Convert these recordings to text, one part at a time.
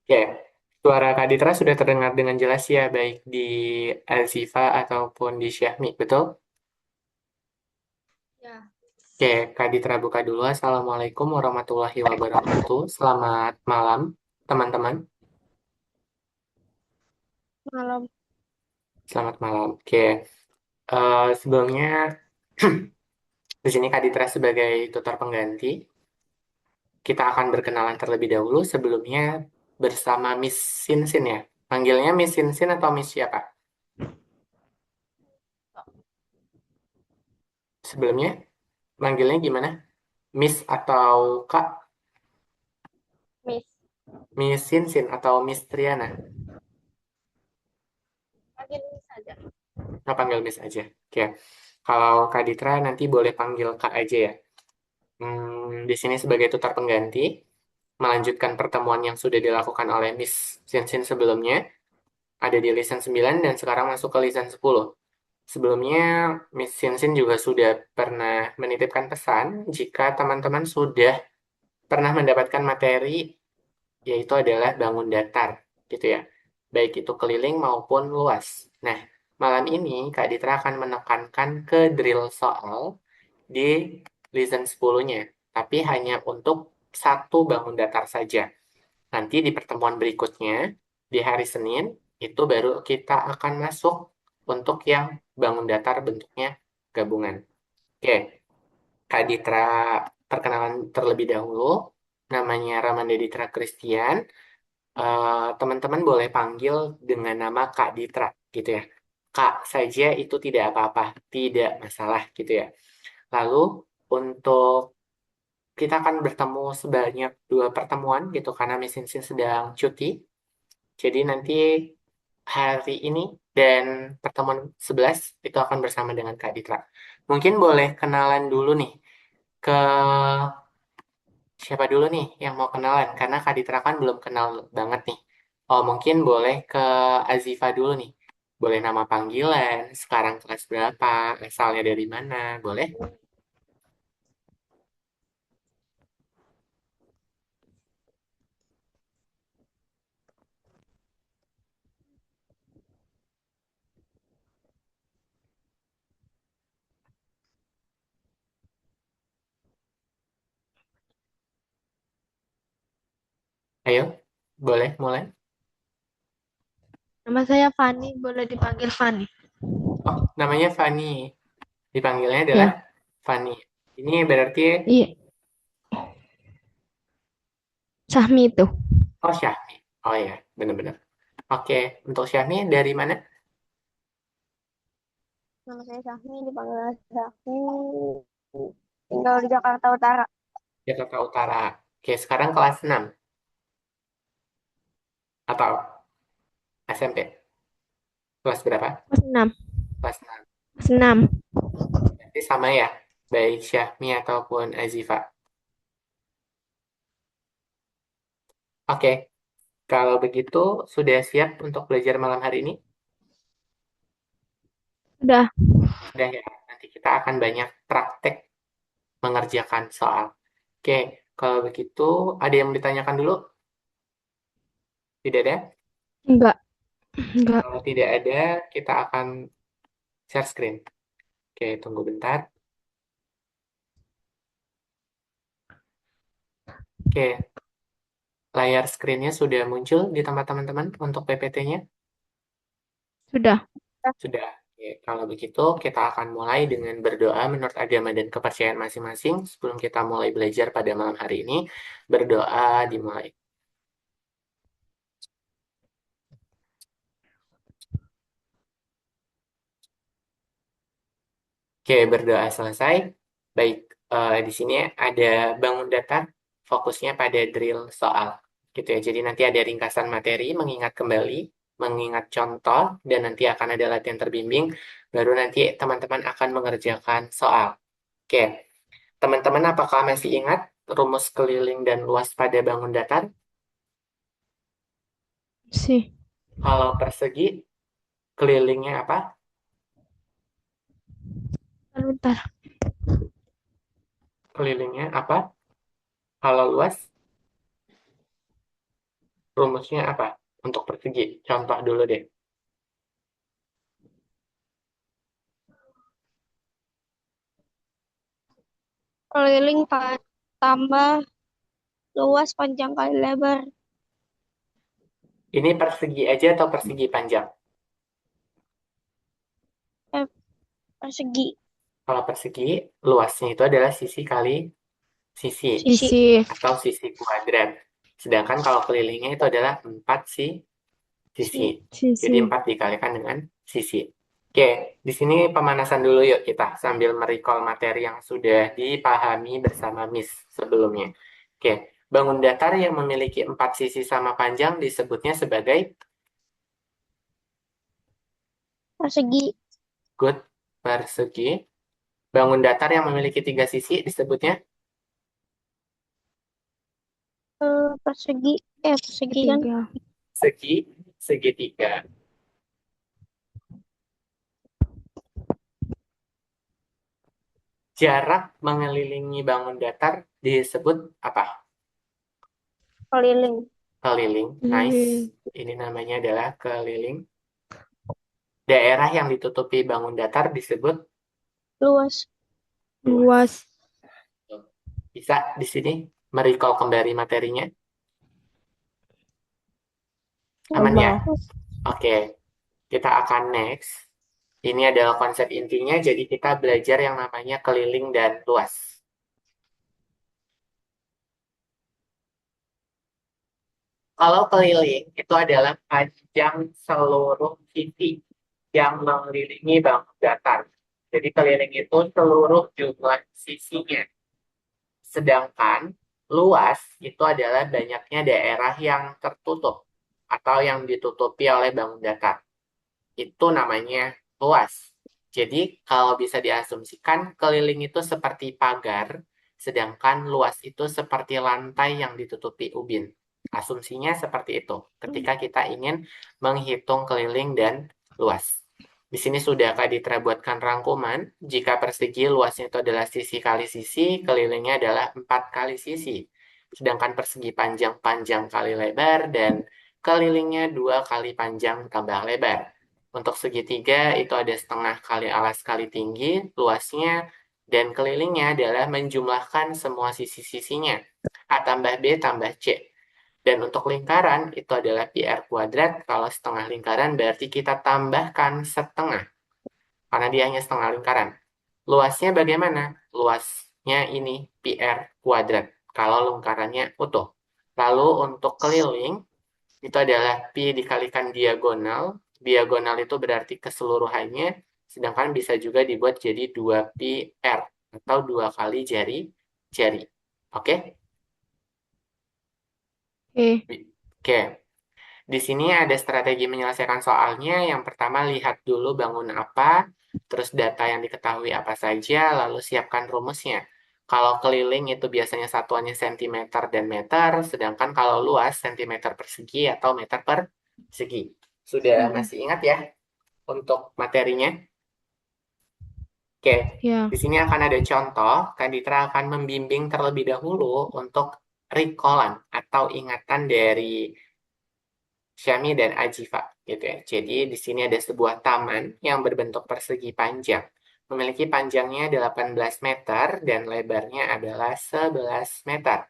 Ya, suara Kak Ditra sudah terdengar dengan jelas ya, baik di Azifa ataupun di Syahmi, betul? Ya, Oke, Kak Ditra buka dulu. Assalamualaikum warahmatullahi wabarakatuh. Selamat malam, teman-teman. malam. Selamat malam. Oke, sebelumnya di sini Kak Ditra sebagai tutor pengganti, kita akan berkenalan terlebih dahulu. Sebelumnya bersama Miss Sinsin ya. Panggilnya Miss Sinsin atau Miss siapa? Sebelumnya manggilnya gimana? Miss atau Kak? Miss, Miss Sinsin atau Miss Triana? panggil Miss saja. Nggak panggil Miss aja. Oke. Kalau Kak Ditra nanti boleh panggil Kak aja ya. Di sini sebagai tutor pengganti, melanjutkan pertemuan yang sudah dilakukan oleh Miss Sinsin sebelumnya, ada di Listen 9 dan sekarang masuk ke Listen 10. Sebelumnya, Miss Sinsin juga sudah pernah menitipkan pesan jika teman-teman sudah pernah mendapatkan materi yaitu adalah bangun datar, gitu ya. Baik itu keliling maupun luas. Nah, malam ini Kak Ditra akan menekankan ke drill soal di Listen 10-nya, tapi hanya untuk satu bangun datar saja. Nanti di pertemuan berikutnya, di hari Senin, itu baru kita akan masuk untuk yang bangun datar bentuknya gabungan. Oke, Kak Ditra perkenalan terlebih dahulu. Namanya Ramanda Ditra Christian. Teman-teman boleh panggil dengan nama Kak Ditra gitu ya. Kak saja itu tidak apa-apa, tidak masalah gitu ya. Lalu untuk kita akan bertemu sebanyak dua pertemuan gitu karena Miss Sinsin sedang cuti. Jadi nanti hari ini dan pertemuan 11 itu akan bersama dengan Kak Ditra. Mungkin boleh kenalan dulu nih ke siapa dulu nih yang mau kenalan? Karena Kak Ditra kan belum kenal banget nih. Oh, mungkin boleh ke Azifa dulu nih. Boleh nama panggilan, sekarang kelas berapa, asalnya dari mana, boleh? Ayo, boleh mulai. Nama saya Fani, boleh dipanggil Fani. Oh, namanya Fani. Dipanggilnya adalah Ya, Fani. Ini berarti, iya, Sahmi itu. oh Syahmi. Oh ya, benar-benar. Oke, untuk Syahmi dari mana? Nama saya Sahmi, dipanggil Sahmi. Tinggal di Jakarta Utara. Jakarta Utara. Oke, sekarang kelas 6 atau SMP? Kelas berapa? Kelas 6. Kelas 6. Kelas 6. Berarti sama ya, baik Syahmi ataupun Azifa. Oke, kalau begitu sudah siap untuk belajar malam hari ini? Udah, Sudah ya, nanti kita akan banyak praktek mengerjakan soal. Oke, kalau begitu ada yang ditanyakan dulu? Tidak ada? enggak, enggak. Kalau tidak ada, kita akan share screen. Oke, tunggu bentar. Oke, layar screen-nya sudah muncul di tempat teman-teman untuk PPT-nya? Sudah. Sudah. Oke, kalau begitu kita akan mulai dengan berdoa menurut agama dan kepercayaan masing-masing. Sebelum kita mulai belajar pada malam hari ini, berdoa dimulai. Oke, berdoa selesai. Baik, di sini ada bangun data, fokusnya pada drill soal. Gitu ya. Jadi nanti ada ringkasan materi, mengingat kembali, mengingat contoh, dan nanti akan ada latihan terbimbing. Baru nanti teman-teman akan mengerjakan soal. Oke, teman-teman apakah masih ingat rumus keliling dan luas pada bangun datar? Sih. Kalau persegi, kelilingnya apa? Bentar. Kelilingnya apa? Kalau luas, Rumusnya apa? Untuk persegi. Contoh dulu deh. Keliling tambah luas panjang kali lebar. Ini persegi aja atau persegi panjang? Eh, persegi. Kalau persegi, luasnya itu adalah sisi kali sisi Sisi. atau sisi kuadrat. Sedangkan kalau kelilingnya itu adalah 4 sisi. Jadi 4 dikalikan dengan sisi. Oke, di sini pemanasan dulu yuk kita sambil merecall materi yang sudah dipahami bersama Miss sebelumnya. Oke, bangun datar yang memiliki 4 sisi sama panjang disebutnya sebagai Persegi. good persegi. Bangun datar yang memiliki 3 sisi disebutnya Persegi. Persegi kan. segi segitiga. Jarak mengelilingi bangun datar disebut apa? Keliling. Keliling. Nice. Ini namanya adalah keliling. Daerah yang ditutupi bangun datar disebut Luas. luas. Bisa di sini merecall kembali materinya. Aman ya? Oke, kita akan next. Ini adalah konsep intinya, jadi kita belajar yang namanya keliling dan luas. Kalau keliling, itu adalah panjang seluruh sisi yang mengelilingi bangun datar. Jadi keliling itu seluruh jumlah sisinya. Sedangkan luas itu adalah banyaknya daerah yang tertutup atau yang ditutupi oleh bangun datar. Itu namanya luas. Jadi kalau bisa diasumsikan keliling itu seperti pagar, sedangkan luas itu seperti lantai yang ditutupi ubin. Asumsinya seperti itu ketika kita ingin menghitung keliling dan luas. Di sini sudah Kak Ditra buatkan rangkuman. Jika persegi luasnya itu adalah sisi kali sisi, kelilingnya adalah 4 kali sisi. Sedangkan persegi panjang kali lebar dan kelilingnya 2 kali panjang tambah lebar. Untuk segitiga itu ada setengah kali alas kali tinggi, luasnya, dan kelilingnya adalah menjumlahkan semua sisi-sisinya. A tambah B tambah C. Dan untuk lingkaran itu adalah pi r kuadrat. Kalau setengah lingkaran berarti kita tambahkan setengah. Karena dia hanya setengah lingkaran. Luasnya bagaimana? Luasnya ini pi r kuadrat. Kalau lingkarannya utuh. Lalu untuk keliling itu adalah pi dikalikan diagonal. Diagonal itu berarti keseluruhannya, sedangkan bisa juga dibuat jadi 2 pi r atau 2 kali jari. Oke? Oke. Di sini ada strategi menyelesaikan soalnya. Yang pertama, lihat dulu bangun apa, terus data yang diketahui apa saja, lalu siapkan rumusnya. Kalau keliling itu biasanya satuannya cm dan meter, sedangkan kalau luas cm persegi atau meter persegi. Sudah masih ingat ya untuk materinya? Oke, di sini akan ada contoh. Kaditra akan membimbing terlebih dahulu untuk recallan atau ingatan dari Syami dan Ajifa gitu ya. Jadi di sini ada sebuah taman yang berbentuk persegi panjang. Memiliki panjangnya 18 meter dan lebarnya adalah 11 meter.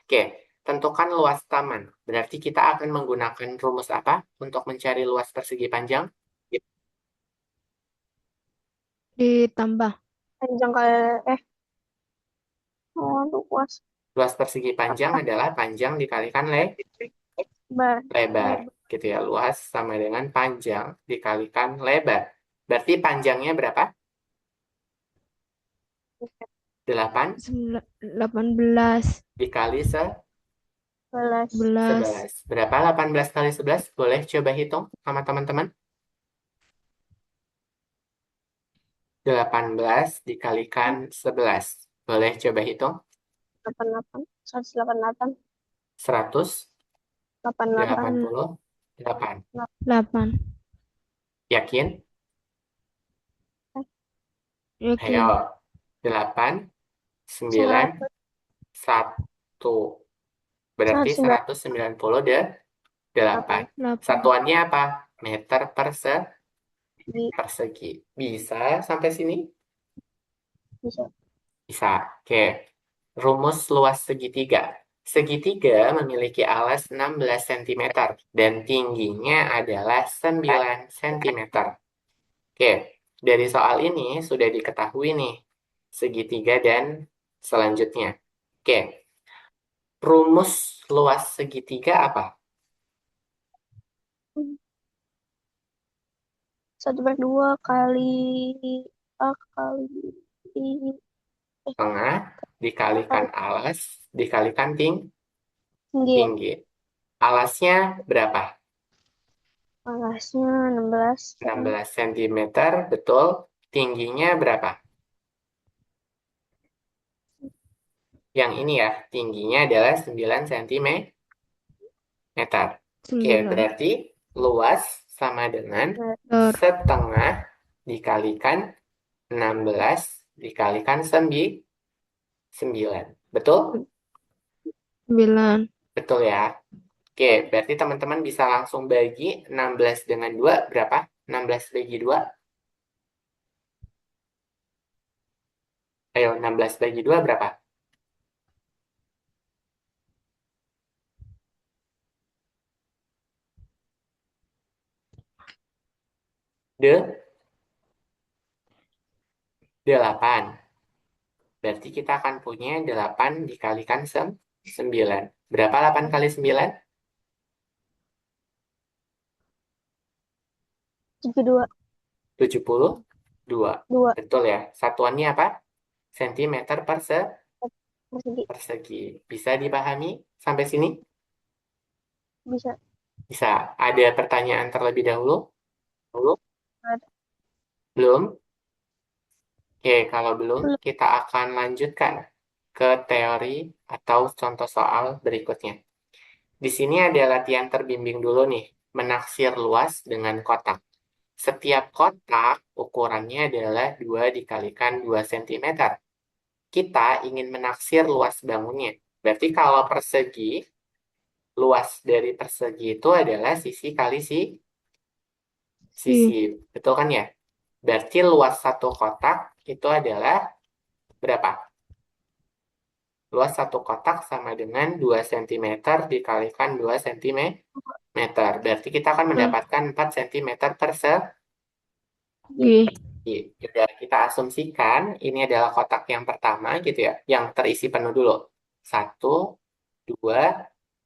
Oke, tentukan luas taman. Berarti kita akan menggunakan rumus apa untuk mencari luas persegi panjang? Ditambah. Panjang kali. Luas. Luas persegi panjang adalah panjang dikalikan lebar gitu ya. Luas sama dengan panjang dikalikan lebar. Berarti panjangnya berapa? 8 18. dikali 11. 11. Berapa 18 kali 11? Boleh coba hitung sama teman-teman. 18 dikalikan 11. Boleh coba hitung. 88. 188. 88. 188. 8. Yakin? Yakin. Ayo. 8, 9, 1. Berarti 190 deh. 8. 8. Satuannya apa? Meter Di persegi. Bisa sampai sini? bisa. Bisa. Oke. Rumus luas segitiga. Segitiga memiliki alas 16 cm dan tingginya adalah 9 cm. Oke, dari soal ini sudah diketahui nih segitiga dan selanjutnya. Oke, rumus luas segitiga apa? 1/2 kali A kali I. Tengah dikalikan Kali alas dikalikan tinggi ya. tinggi. Alasnya berapa? Panasnya 16 sama 16 cm, betul. Tingginya berapa? Yang ini ya, tingginya adalah 9 cm. Oke, 9 berarti luas sama dengan meter. setengah dikalikan 16 dikalikan 9. Betul? 9. Betul ya. Oke, berarti teman-teman bisa langsung bagi 16 dengan 2 berapa? 16 bagi 2. Ayo, 16 bagi 2 berapa? De 8. Berarti kita akan punya 8 dikalikan 9. Berapa 8 kali 9? 72 72. 2 Betul ya. Satuannya apa? Sentimeter persegi. persegi. Bisa dipahami sampai sini? Bisa. Bisa. Ada pertanyaan terlebih dahulu? Belum? Ada. Belum? Oke, kalau belum, Belum. kita akan lanjutkan ke teori atau contoh soal berikutnya. Di sini ada latihan terbimbing dulu nih, menaksir luas dengan kotak. Setiap kotak ukurannya adalah 2 dikalikan 2 cm. Kita ingin menaksir luas bangunnya. Berarti kalau persegi, luas dari persegi itu adalah sisi kali sisi. Si. Betul kan ya? Berarti luas satu kotak itu adalah berapa? Luas satu kotak sama dengan 2 cm dikalikan 2 cm. Berarti kita akan mendapatkan 4 cm persegi. Si. Yaudah, kita asumsikan ini adalah kotak yang pertama gitu ya, yang terisi penuh dulu. 1, 2,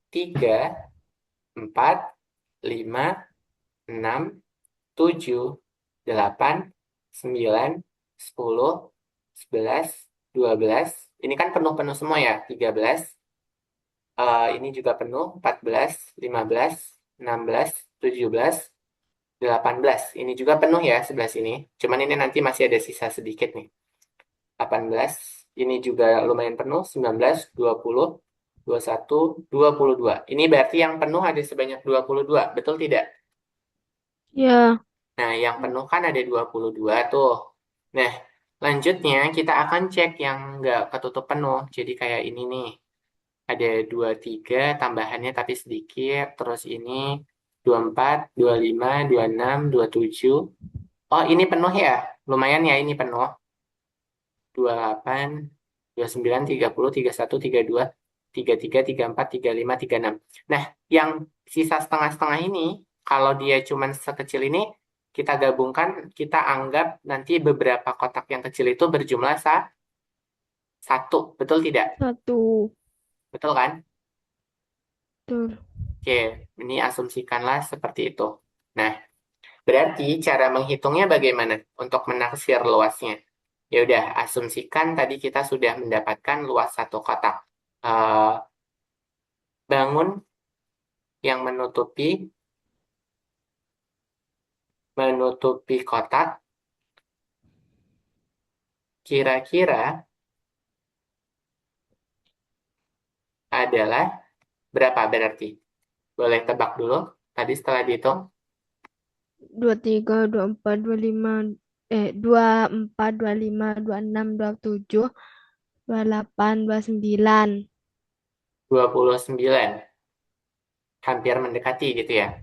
3, 4, 5, 6, 7, 8, 9, 10, 11, 12. Ini kan penuh-penuh semua ya. 13. Ini juga penuh. 14, 15, 16, 17, 18. Ini juga penuh ya sebelah sini. Cuman ini nanti masih ada sisa sedikit nih. 18. Ini juga lumayan penuh. 19, 20, 21, 22. Ini berarti yang penuh ada sebanyak 22. Betul tidak? Ya. Nah, yang penuh kan ada 22 tuh. Nah, lanjutnya kita akan cek yang nggak ketutup penuh. Jadi kayak ini nih. Ada 23 tambahannya tapi sedikit. Terus ini 24, 25, 26, 27. Oh, ini penuh ya? Lumayan ya ini penuh. 28, 29, 30, 31, 32, 33, 34, 35, 36. Nah, yang sisa setengah-setengah ini, kalau dia cuma sekecil ini, kita gabungkan, kita anggap nanti beberapa kotak yang kecil itu berjumlah satu. Betul tidak? 1. Betul kan? Betul. Oke, ini asumsikanlah seperti itu. Nah, berarti cara menghitungnya bagaimana untuk menaksir luasnya? Ya udah, asumsikan tadi kita sudah mendapatkan luas satu kotak. Eh, bangun yang menutupi kotak kira-kira adalah berapa berarti? Boleh tebak dulu. Tadi setelah dihitung 23, 24, 25, 24, 25, 26, 27, 28, 29. 29. hampir mendekati gitu ya.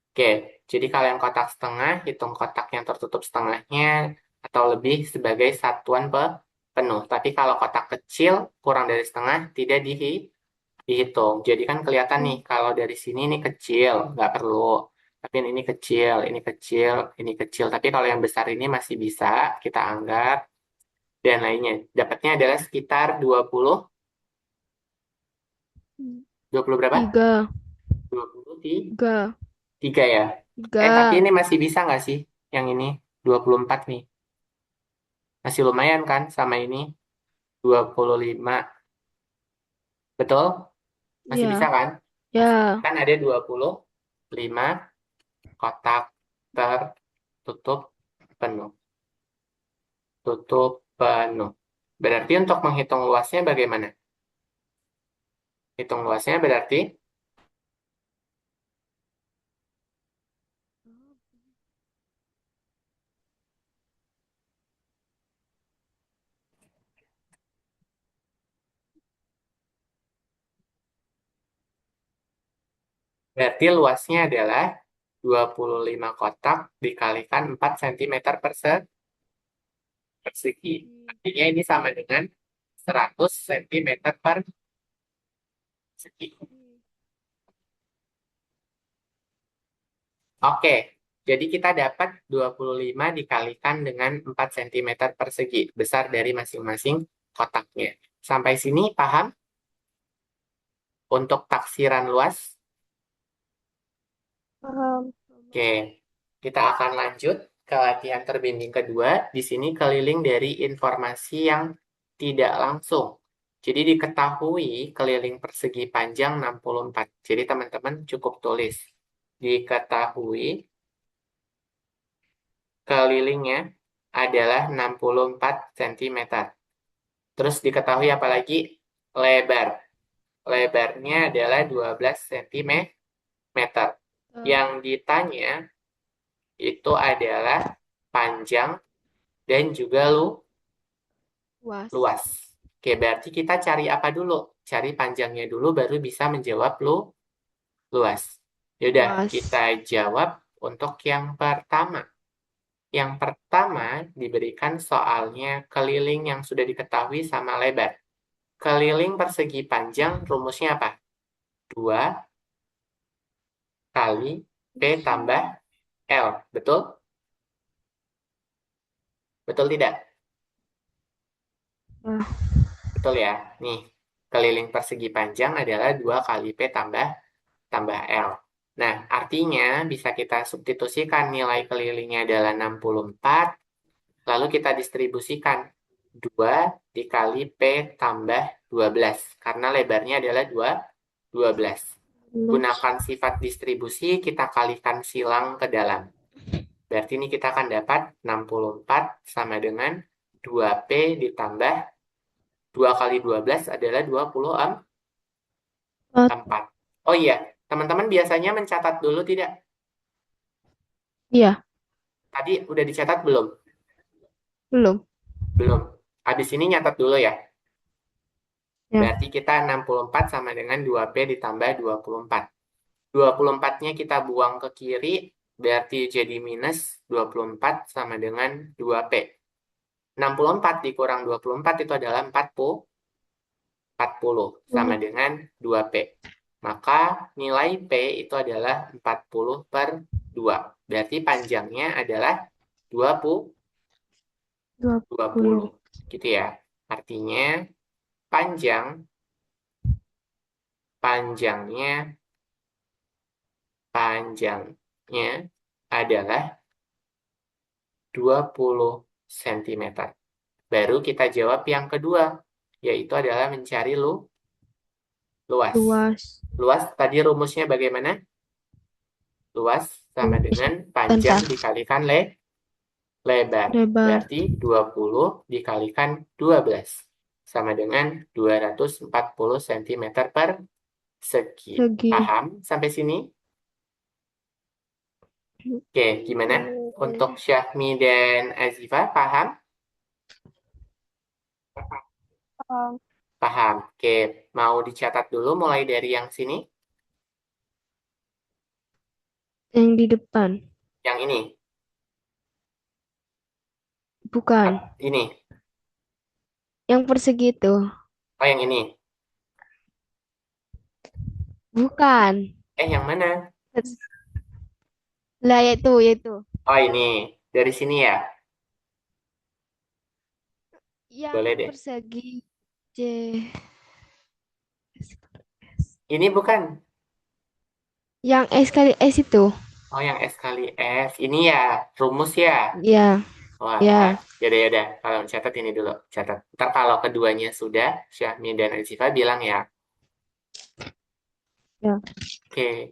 Oke, jadi kalau yang kotak setengah, hitung kotak yang tertutup setengahnya atau lebih sebagai satuan penuh. Tapi kalau kotak kecil kurang dari setengah tidak dihitung. Jadi kan kelihatan nih kalau dari sini ini kecil, nggak perlu. Tapi ini kecil, ini kecil, ini kecil. Tapi kalau yang besar ini masih bisa kita anggap dan lainnya. Dapatnya adalah sekitar 20 berapa? Tiga. 23 Tiga. ya. Tapi Tiga. ini masih bisa nggak sih? Yang ini 24 nih. Masih lumayan kan sama ini 25. Betul? Masih bisa Ya. kan? Masih. Ya. Kan ada 25 kotak tertutup penuh. Tutup penuh. Berarti untuk menghitung luasnya bagaimana? Hitung luasnya berarti luasnya adalah 25 kotak dikalikan 4 cm persegi. Artinya ini sama dengan 100 cm persegi. Oke, jadi kita dapat 25 dikalikan dengan 4 cm persegi, besar dari masing-masing kotaknya. Sampai sini paham? Untuk taksiran luas? Paham. Oke, kita akan lanjut ke latihan terbimbing kedua. Di sini keliling dari informasi yang tidak langsung. Jadi diketahui keliling persegi panjang 64. Jadi teman-teman cukup tulis. Diketahui kelilingnya adalah 64 cm. Terus diketahui apalagi lebar. Lebarnya adalah 12 cm. Yang ditanya itu adalah panjang dan juga Luas. luas. Oke, berarti kita cari apa dulu? Cari panjangnya dulu baru bisa menjawab luas. Yaudah, Luas. kita jawab untuk yang pertama. Yang pertama diberikan soalnya keliling yang sudah diketahui sama lebar. Keliling persegi panjang rumusnya apa? 2 kali P tambah L. Betul? Betul tidak? Ah, Betul ya. Nih, keliling persegi panjang adalah 2 kali P tambah L. Nah, artinya bisa kita substitusikan nilai kelilingnya adalah 64, lalu kita distribusikan 2 dikali P tambah 12, karena lebarnya adalah 12. luas. Gunakan sifat distribusi, kita kalikan silang ke dalam. Berarti ini kita akan dapat 64 sama dengan 2P ditambah 2 kali 12 adalah 24. Oh iya, teman-teman biasanya mencatat dulu tidak? Iya. Tadi udah dicatat belum? Belum. Belum. Habis ini nyatat dulu ya. Ya. Berarti kita 64 sama dengan 2P ditambah 24. 24-nya kita buang ke kiri, berarti jadi minus 24 sama dengan 2P. 64 dikurang 24 itu adalah 40 sama dengan 2P. Maka nilai P itu adalah 40/2. Berarti panjangnya adalah 20. 20. Gitu ya. Artinya panjang panjangnya panjangnya adalah 20 cm. Baru kita jawab yang kedua, yaitu adalah mencari luas. Luas. Luas tadi rumusnya bagaimana? Luas sama dengan panjang Bentar. dikalikan lebar. Lebar. Berarti 20 dikalikan 12 sama dengan 240 cm persegi. Segi. Paham sampai sini? Oke, gimana? Untuk Syahmi dan Azifa, paham? Paham. Paham. Oke, mau dicatat dulu mulai dari yang sini? Yang di depan. Yang ini. Bukan. Ini. Yang persegi itu. Oh, yang ini. Bukan. Yang mana? Lah, yaitu. Oh, ini. Dari sini ya. Yang Boleh deh. persegi C. Ini bukan. Yang S kali S itu. Oh, yang S kali S. Ini ya, rumus ya. Ya, Walah. ya. Yaudah, yaudah. Kalau catat ini dulu. Catat. Ntar kalau keduanya sudah, Syahmi dan Azifa bilang ya. Ya. Oke.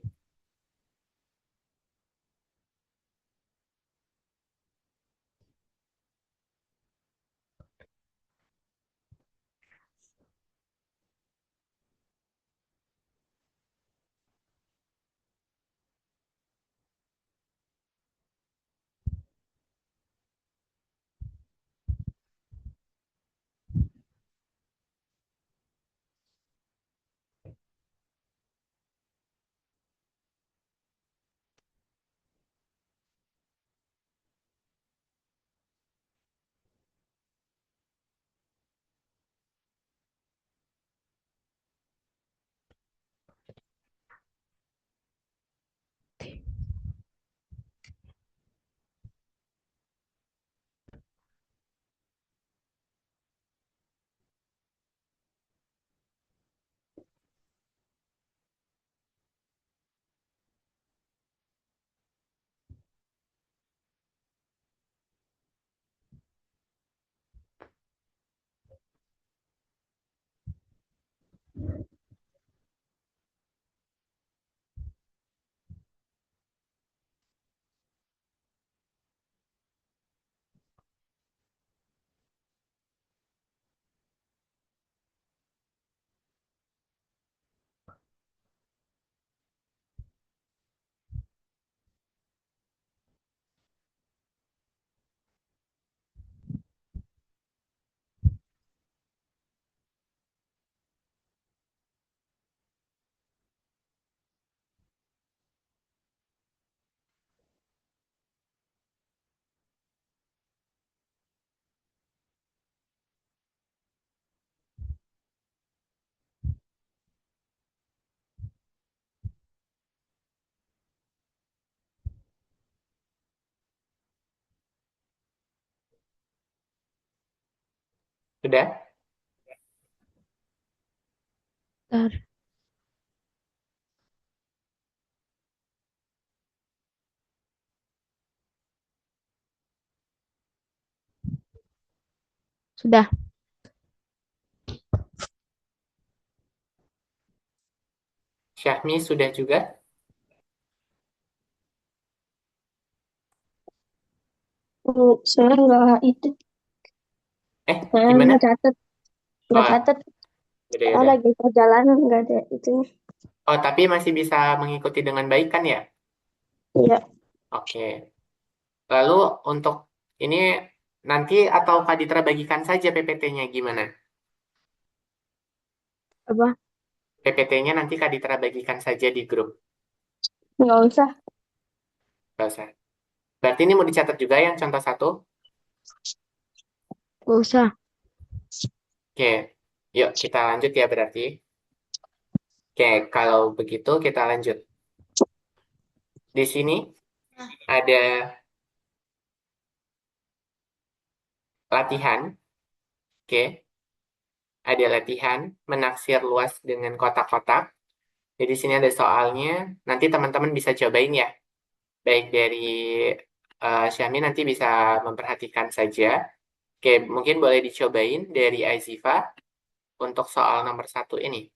Sudah? Bentar. Sudah. Syahmi sudah juga? Saya nggak itu. Saya Gimana? nggak Oh, catat. yaudah, Saya yaudah. lagi perjalanan nggak ada itu. Oh, tapi masih bisa mengikuti dengan baik kan ya? Iya. Oke. Lalu untuk ini nanti atau Kak Ditra bagikan saja PPT-nya gimana? Apa? PPT-nya nanti Kak Ditra bagikan saja di grup. Nggak usah. Nggak usah. Berarti ini mau dicatat juga yang contoh satu? Gak usah. Oke. Yuk kita lanjut ya berarti. Oke, kalau begitu kita lanjut. Di sini ada latihan. Oke, ada latihan menaksir luas dengan kotak-kotak. Jadi di sini ada soalnya. Nanti teman-teman bisa cobain ya. Baik dari Syami nanti bisa memperhatikan saja. Oke, mungkin boleh dicobain dari Azifa untuk soal nomor satu ini.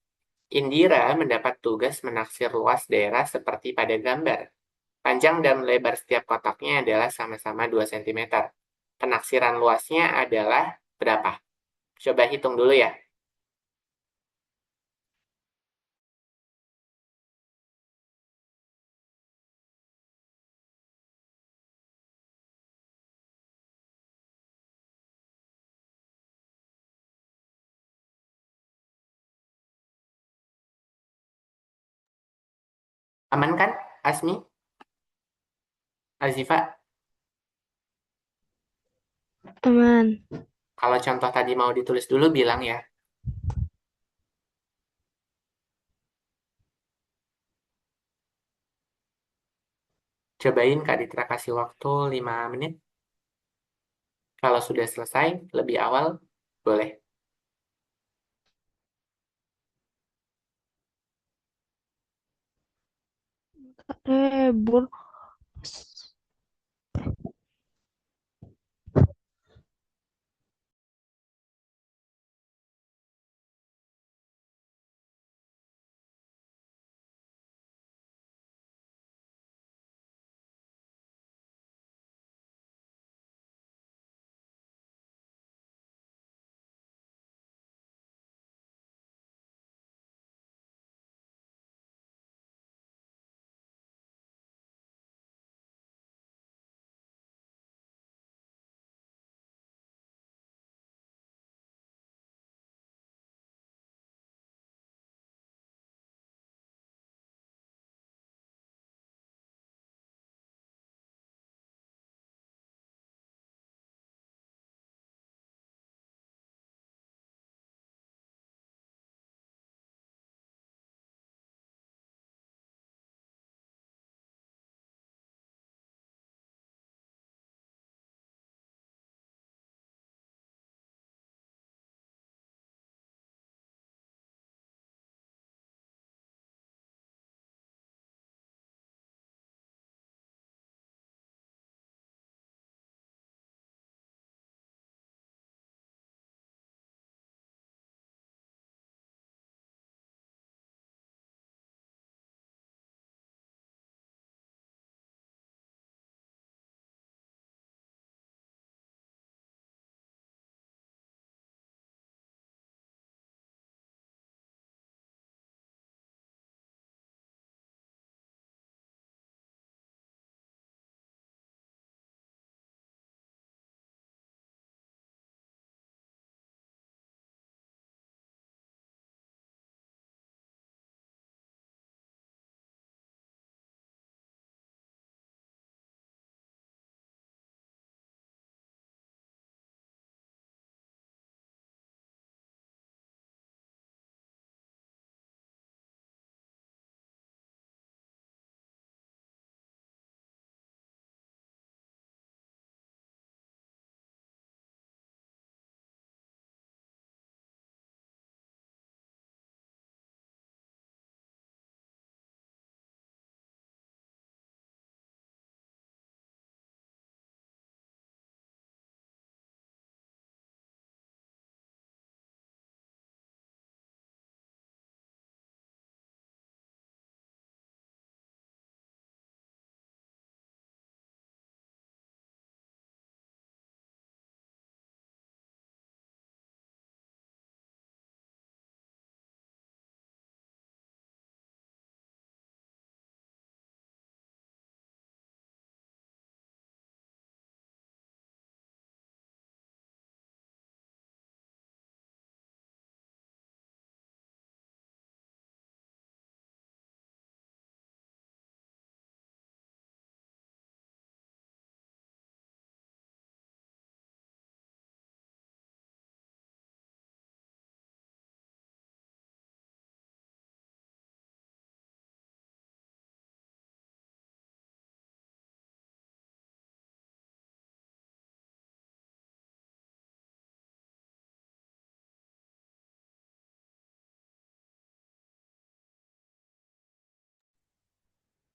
Indira mendapat tugas menaksir luas daerah seperti pada gambar. Panjang dan lebar setiap kotaknya adalah sama-sama 2 cm. Penaksiran luasnya adalah berapa? Coba hitung dulu ya. Aman kan, Asmi? Azifa, Aman. kalau contoh tadi mau ditulis dulu bilang ya. Cobain Kak Ditra kasih waktu 5 menit. Kalau sudah selesai, lebih awal, boleh. Rebur.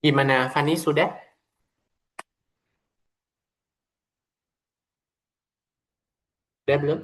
Gimana, Fani? Sudah? Sudah belum?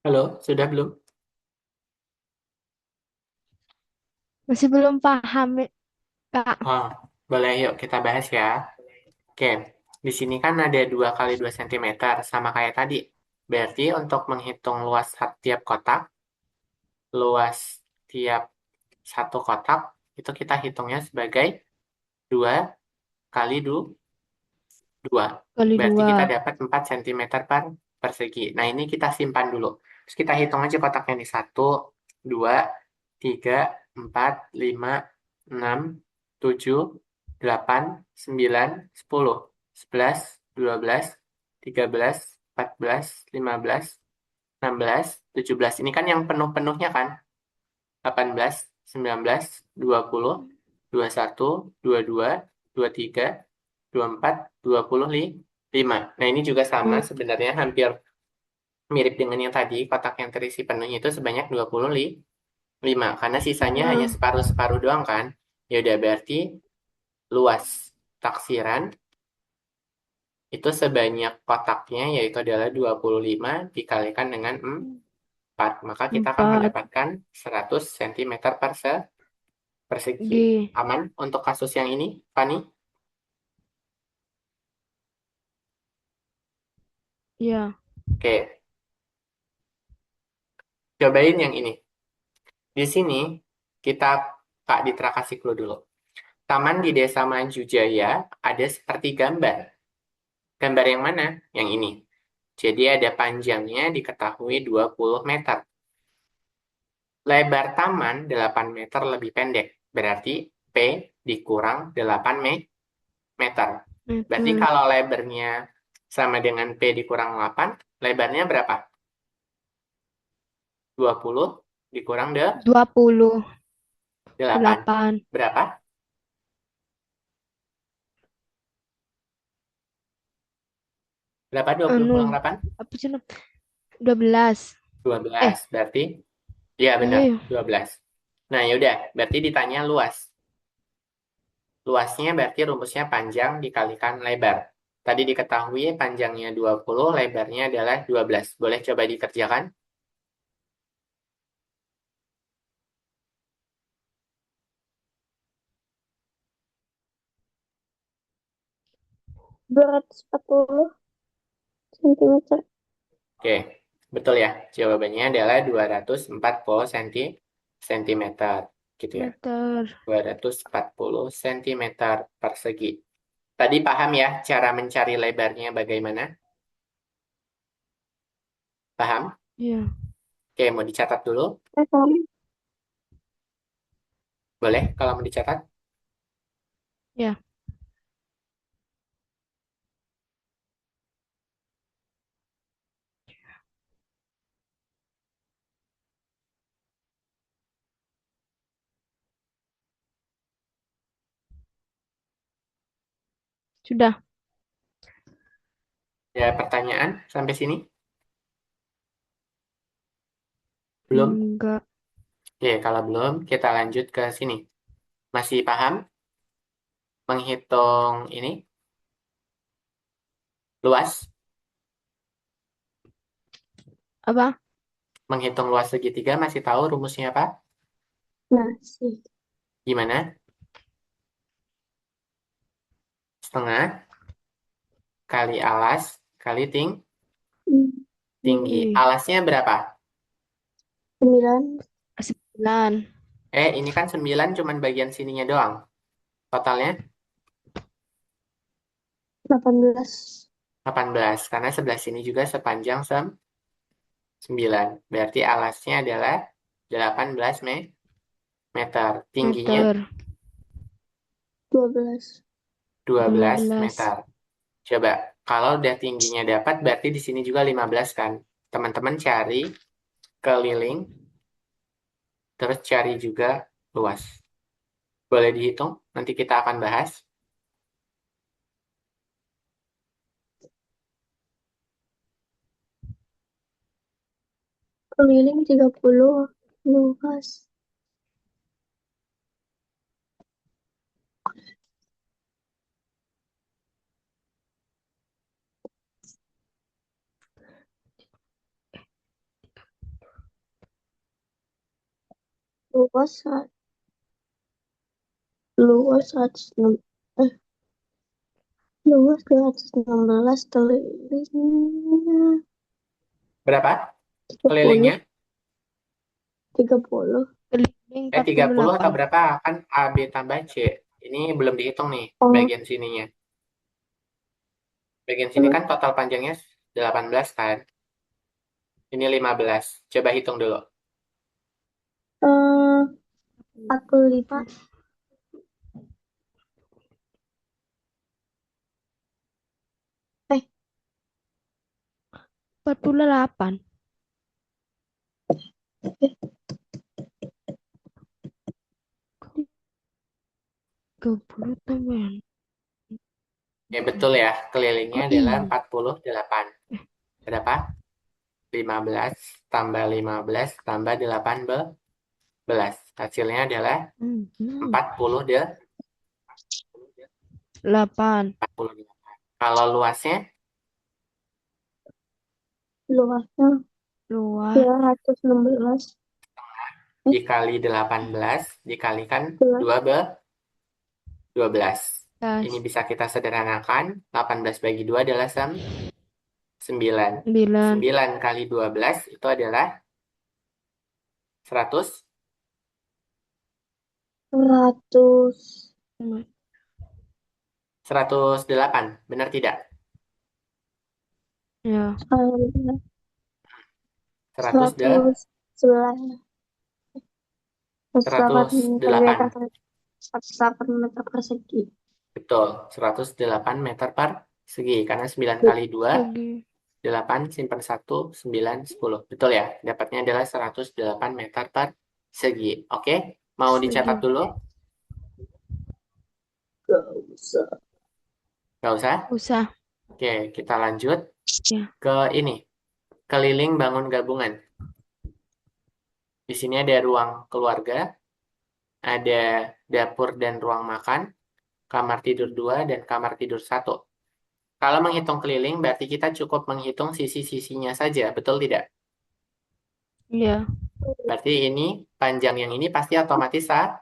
Halo, sudah belum? Masih belum paham, Kak. Oh, boleh yuk kita bahas ya. Oke, di sini kan ada 2 kali 2 cm, sama kayak tadi. Berarti untuk menghitung luas tiap kotak, luas tiap satu kotak, itu kita hitungnya sebagai 2 kali 2. Kali Berarti dua. kita dapat 4 cm per persegi. Nah, ini kita simpan dulu. Terus kita hitung aja kotaknya nih. 1, 2, 3, 4, 5, 6, 7, 8, 9, 10, 11, 12, 13, 14, 15, 16, 17. Ini kan yang penuh-penuhnya kan? 18, 19, 20, 21, 22, 23, 24, 25. Nah, ini juga sama Hmm. sebenarnya hampir mirip dengan yang tadi, kotak yang terisi penuhnya itu sebanyak 25, karena sisanya hanya Ah, separuh-separuh doang kan. Ya udah berarti luas taksiran itu sebanyak kotaknya yaitu adalah 25 dikalikan dengan 4. Maka kita akan 4 mendapatkan 100 cm persegi. G. Aman untuk kasus yang ini, Fani? Ya. Oke, cobain yang ini. Di sini kita Kak Ditra kasih clue dulu. Taman di Desa Maju Jaya ada seperti gambar. Gambar yang mana? Yang ini. Jadi ada panjangnya diketahui 20 meter. Lebar taman 8 meter lebih pendek. Berarti P dikurang 8 meter. Berarti Meter. kalau lebarnya sama dengan P dikurang 8, lebarnya berapa? 20 dikurang 8. 28. Berapa? Berapa 20 Anu. kurang 8? Apa sih? 12. 12. Eh, Berarti, ya iya benar, ya. 12. Nah, yaudah. Berarti ditanya luas. Luasnya berarti rumusnya panjang dikalikan lebar. Tadi diketahui panjangnya 20, lebarnya adalah 12. Boleh coba dikerjakan? Dua ratus empat puluh cm. Oke, betul ya. Jawabannya adalah 240 cm. Gitu ya. Meter. 240 cm persegi. Tadi paham ya cara mencari lebarnya bagaimana? Paham? Iya. Oke, mau dicatat dulu? Boleh kalau mau dicatat? Ya. Sudah. Ya, pertanyaan sampai sini? Belum? Enggak. Oke, kalau belum, kita lanjut ke sini. Masih paham menghitung ini luas? Apa? Menghitung luas segitiga masih tahu rumusnya apa? Masih. Gimana? Setengah kali alas kali tinggi. Tinggi. Alasnya berapa? 9, 9. Ini kan 9 cuman bagian sininya doang. Totalnya 18. 18. Karena sebelah sini juga sepanjang 9. Berarti alasnya adalah 18 meter. Tingginya Meter. 12. 12 12. meter. Coba, kalau udah tingginya dapat, berarti di sini juga 15 kan? Teman-teman cari keliling, terus cari juga luas. Boleh dihitung? Nanti kita akan bahas. Keliling 30. Luas. luas luas 106 eh luas 216 kelilingnya Berapa 30 kelilingnya? 30. Keliling 30 atau 48. berapa? Kan A, B tambah C. Ini belum dihitung nih Oh, bagian sininya. Bagian sini kan total panjangnya 18 kan. Ini 15. Coba hitung dulu. 45. Eh, 48. eh, 30 tambah. Ya betul ya, kelilingnya Oh adalah iya. 48. Berapa? 15 tambah 15 tambah 18. Hasilnya adalah Hmm. 48. 8. Kalau luasnya luasnya Luas 216. dikali 18 dikalikan Luas 12. Ini 10. bisa kita sederhanakan. 18 bagi 2 adalah 9. 9. 9 kali 12 itu adalah 100. 100. 108. Benar tidak? Ya. 108. 111. 108 meter 108. 108 meter persegi. Betul. 108 meter per segi. Karena 9 kali 2, Lagi. 8, simpan 1, 9, 10. Betul ya? Dapatnya adalah 108 meter per segi. Oke? Mau dicatat Segi. dulu? Gak usah. Nggak usah? Usah. Oke, kita lanjut Ya. ke ini. Keliling bangun gabungan. Di sini ada ruang keluarga, ada dapur dan ruang makan, kamar tidur 2, dan kamar tidur 1. Kalau menghitung keliling, berarti kita cukup menghitung sisi-sisinya saja, betul tidak? Iya. Berarti ini, panjang yang ini pasti otomatis sama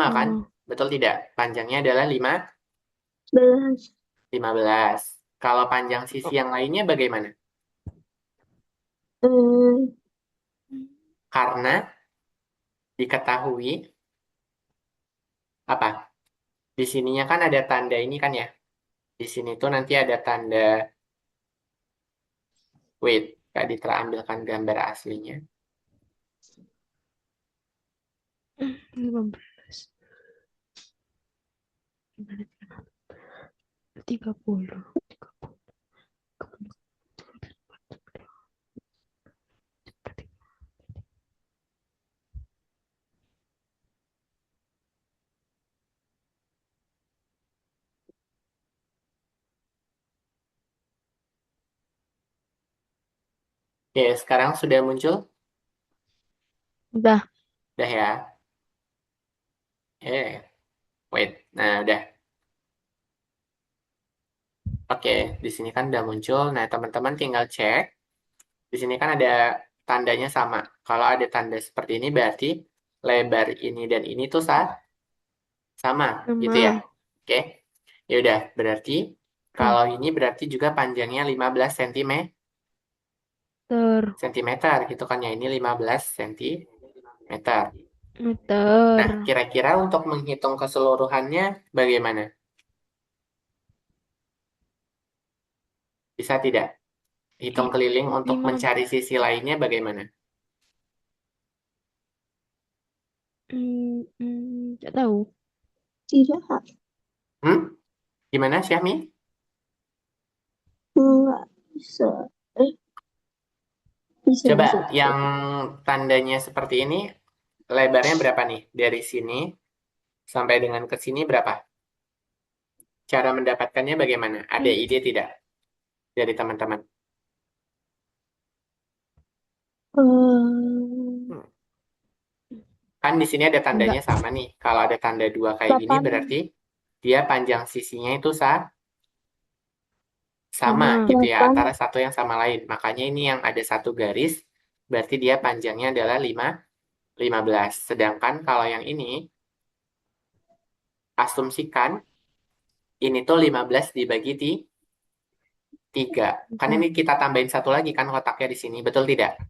kan? Sama. Betul tidak? Panjangnya adalah 11. 15. Kalau panjang sisi yang lainnya bagaimana? Hmm, Karena diketahui, apa? Di sininya kan ada tanda ini kan ya? Di sini tuh nanti ada tanda, wait, Kak Ditra ambilkan gambar aslinya. 15. 30. Oke, sekarang sudah muncul? Udah. Udah ya? Wait. Nah, udah. Oke, di sini kan udah muncul. Nah, teman-teman tinggal cek. Di sini kan ada tandanya sama. Kalau ada tanda seperti ini berarti lebar ini dan ini tuh sama, gitu ya. Sama. Oke. Ya udah, berarti Tuh. kalau ini berarti juga panjangnya 15 sentimeter gitu kan ya. Ini 15 sentimeter. Nah, Meter. kira-kira untuk menghitung keseluruhannya bagaimana? Bisa tidak? Hitung keliling untuk 5. mencari sisi lainnya bagaimana? Nggak tahu. tidak. Hmm? Gimana, Syahmi? Nggak bisa. Eh, bisa, Coba bisa, bisa. yang tandanya seperti ini, lebarnya berapa nih? Dari sini sampai dengan ke sini berapa? Cara mendapatkannya bagaimana? Ada Hmm, ide tidak dari teman-teman? Hmm, Hmm. Kan di sini ada Enggak. tandanya sama nih. Kalau ada tanda dua kayak gini 8. berarti dia panjang sisinya itu sama Sama. gitu ya, 8. antara satu yang sama lain. Makanya ini yang ada satu garis, berarti dia panjangnya adalah 15. Sedangkan kalau yang ini, asumsikan ini tuh 15 dibagi 3. Kan ini kita tambahin satu lagi kan kotaknya di sini, betul tidak?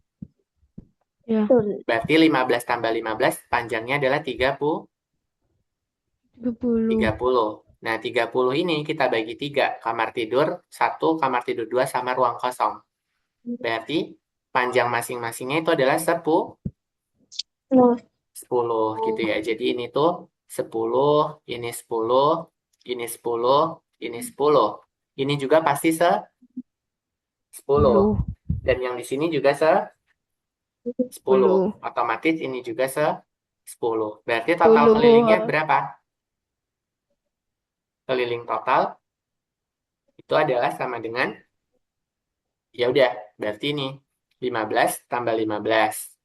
Ya, Betul. Berarti 15 tambah 15 panjangnya adalah 30. 30. 30. Nah, 30 ini kita bagi 3. Kamar tidur 1, kamar tidur 2, sama ruang kosong. Berarti panjang masing-masingnya itu adalah 10 gitu ya. Jadi ini tuh 10, ini 10, ini 10, ini 10. Ini juga pasti 10. 10. Dan yang di sini juga 10. 10. Otomatis ini juga 10. Berarti total 10. kelilingnya berapa? Keliling total itu adalah sama dengan, ya udah, berarti ini 15 tambah 15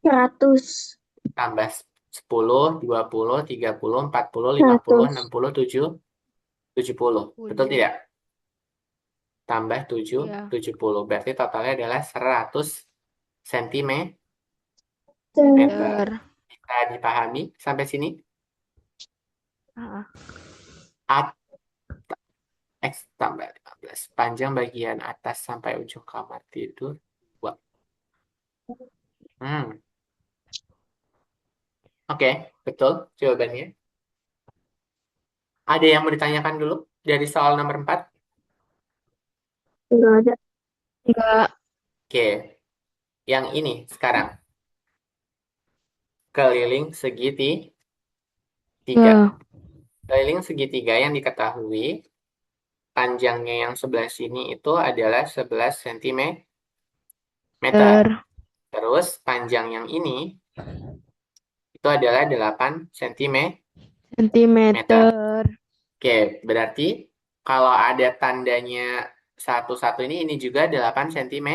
100. tambah 10, 20, 30, 40, 50, 100. 60, 70. Betul 10. tidak? Tambah 7, Ya. 70. Berarti totalnya adalah 100 cm. Meter. Bisa dipahami sampai sini? Ah, A X tambah 15. Panjang bagian atas sampai ujung kamar tidur. Wah. Oke, betul jawabannya. Ada yang mau ditanyakan dulu dari soal nomor 4? Enggak ada. enggak. Oke, yang ini sekarang. Keliling segitiga. Ya. Keliling segitiga yang diketahui panjangnya yang sebelah sini itu adalah 11 cm. Meter. Terus panjang yang ini itu adalah 8 cm. Sentimeter. Oke, berarti kalau ada tandanya satu-satu ini juga 8 cm.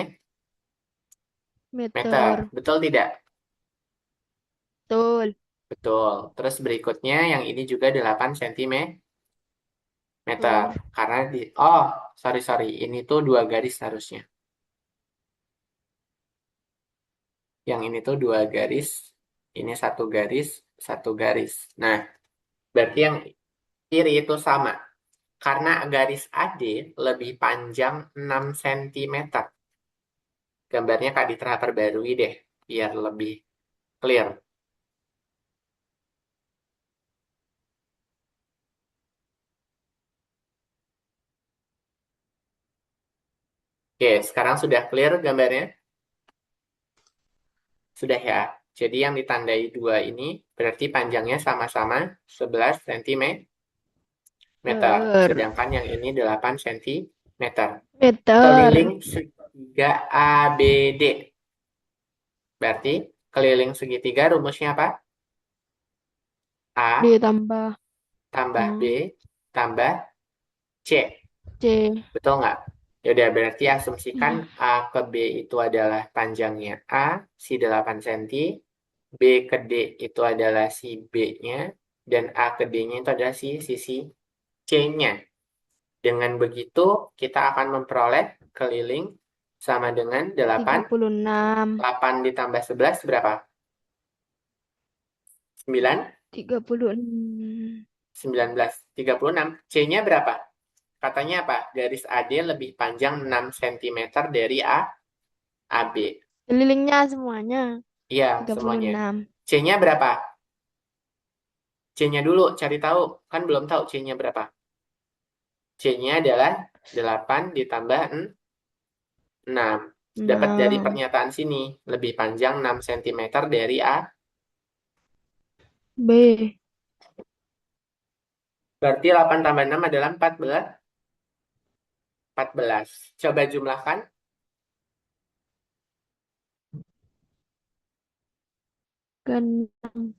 Meter. Betul tidak? Betul. Betul. Terus berikutnya yang ini juga 8 cm. Betul. Karena oh, sorry. Ini tuh 2 garis harusnya. Yang ini tuh 2 garis. Ini 1 garis, 1 garis. Nah, berarti yang kiri itu sama. Karena garis AD lebih panjang 6 cm. Gambarnya Kak Ditra perbarui deh, biar lebih clear. Oke, sekarang sudah clear gambarnya? Sudah ya. Jadi yang ditandai 2 ini berarti panjangnya sama-sama 11 cm. Meter. Sedangkan yang ini 8 cm. Meter. Keliling segitiga ABD. Berarti keliling segitiga rumusnya apa? A Ditambah tambah B tambah C. C. Betul nggak? Ya udah, berarti asumsikan Ya. A ke B itu adalah panjangnya A, si 8 cm. B ke D itu adalah si B-nya. Dan A ke D-nya itu adalah si sisi C-nya. Dengan begitu, kita akan memperoleh keliling sama dengan 8. 36. 8 ditambah 11 berapa? 9? 36. 19. 36. C-nya berapa? Katanya apa? Garis AD lebih panjang 6 cm dari AB. Kelilingnya semuanya. Iya, semuanya. 36. C-nya berapa? C-nya dulu, cari tahu. Kan belum tahu C-nya berapa. C-nya adalah 8 ditambah 6. Dapat dari 6. pernyataan sini. Lebih panjang 6 cm dari A. B. Berarti 8 tambah 6 adalah 14. 14. Coba jumlahkan. Ke-6.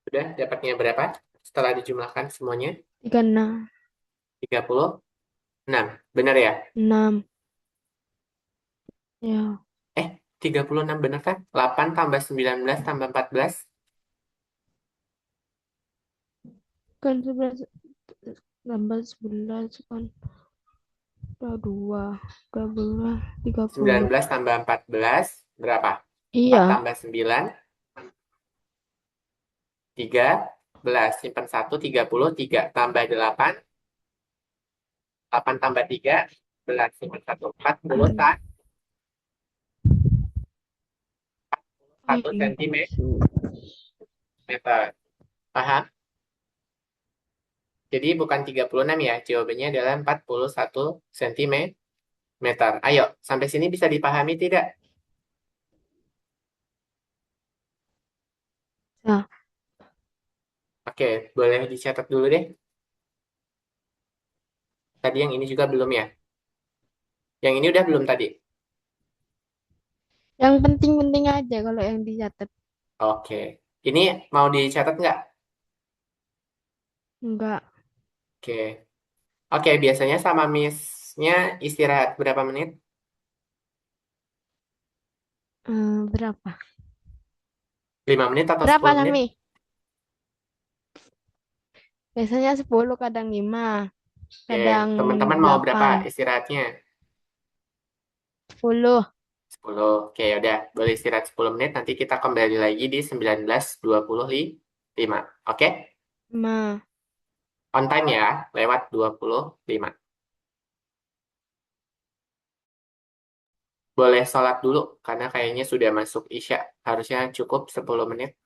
Sudah dapatnya berapa? Setelah dijumlahkan semuanya. 36. 36. Benar ya? 6. Ya. Eh, 36 bener kan? 8 tambah 19 tambah 14. Kan 11 tambah 11 kan. Udah 2. 12, 30. 19 tambah 14 berapa? 4 Iya. tambah 9, 13. Simpan 1, 30. 3 tambah 8, 8 tambah 3, 11. Simpan 1, 40 satu sentimeter. Paham? Jadi bukan 36 ya, jawabannya adalah 41 sentimeter. Ayo, sampai sini bisa dipahami tidak? Nah, Oke, boleh dicatat dulu deh. Tadi yang ini juga belum ya? Yang ini udah belum tadi? yang penting-penting aja kalau yang dicatat. Oke. Ini mau dicatat nggak? Enggak. Oke. Oke, biasanya sama Miss-nya istirahat berapa menit? Berapa? 5 menit atau Berapa 10 menit? Sami? Biasanya 10, kadang 5, Oke, kadang teman-teman mau berapa 8. istirahatnya? 10. 10. Oke, udah. Boleh istirahat 10 menit. Nanti kita kembali lagi di 19.25. Oke? 5. On time ya, lewat 25. Boleh sholat dulu, karena kayaknya sudah masuk Isya. Harusnya cukup 10 menit.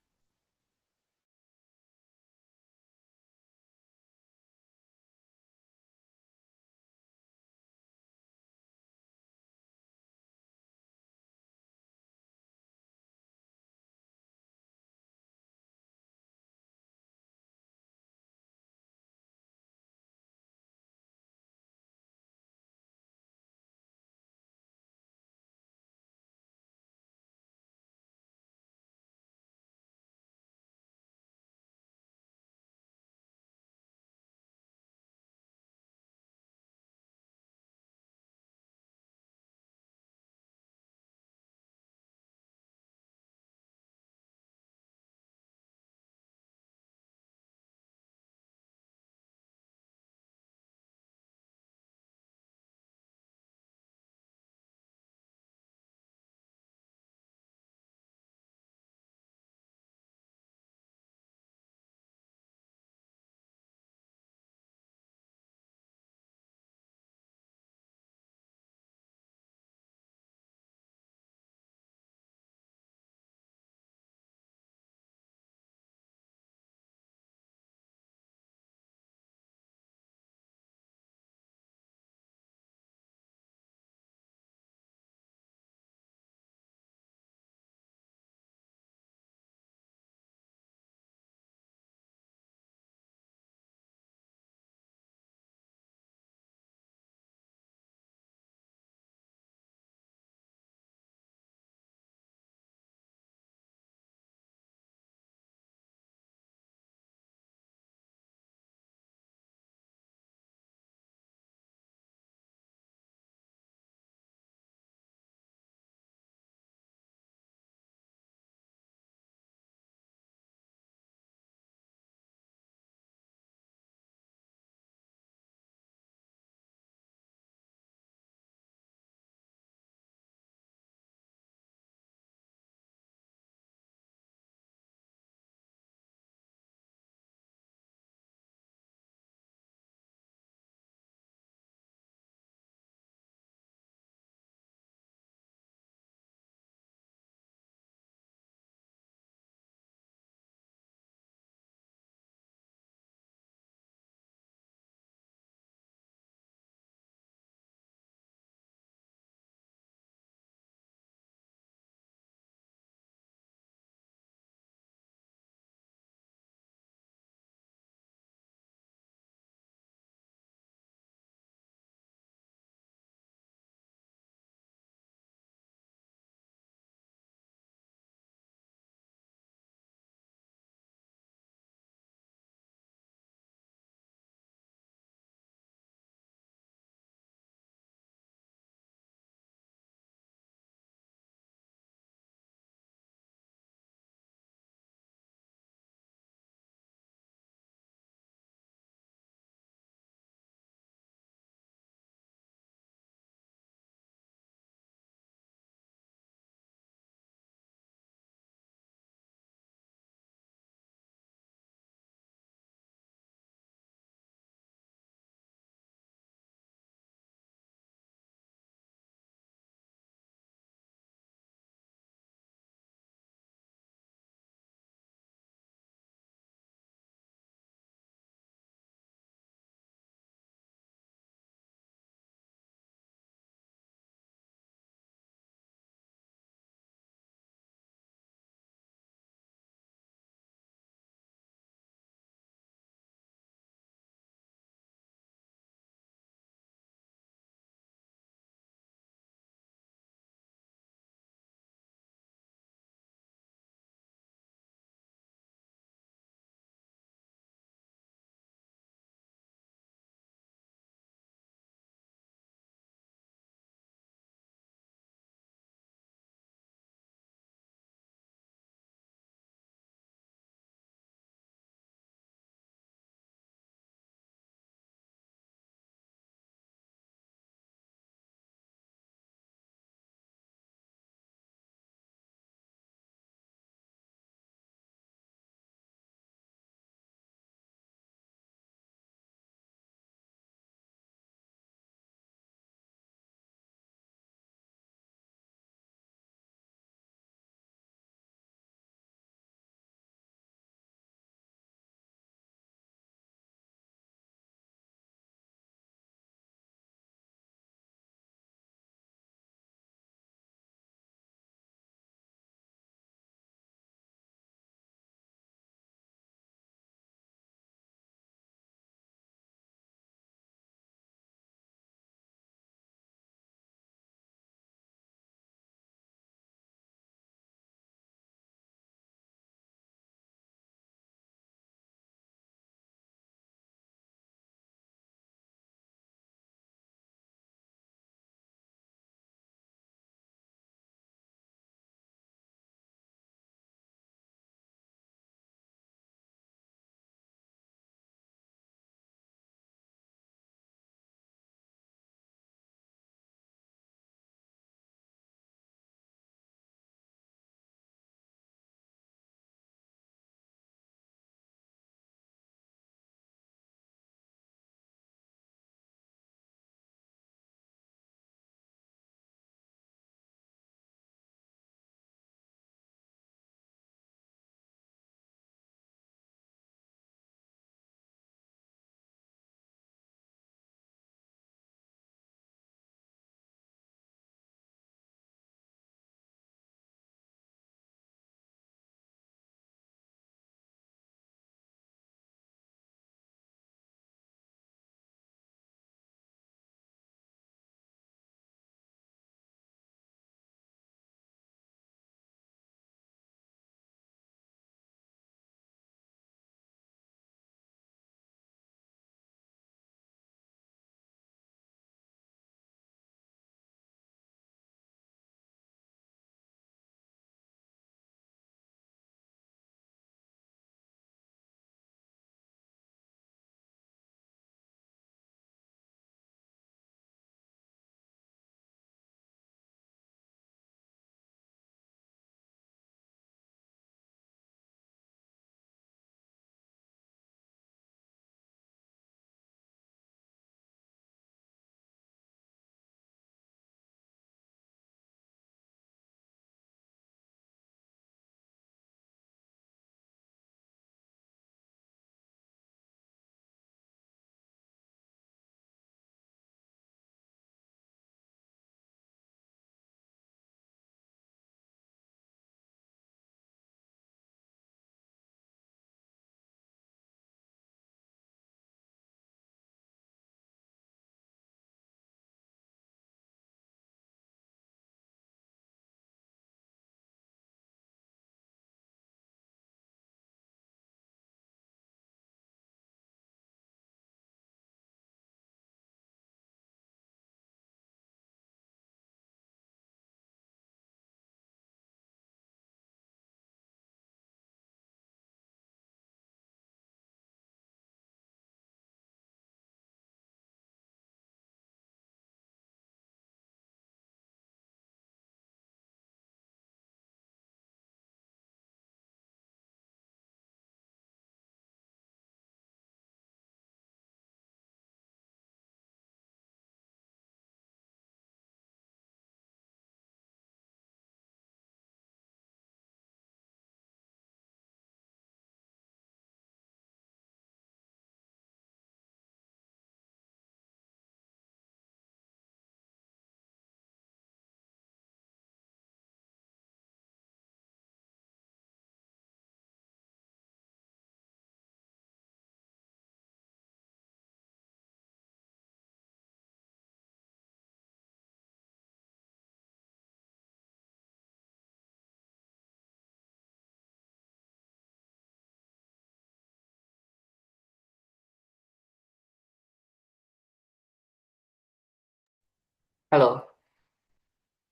Halo,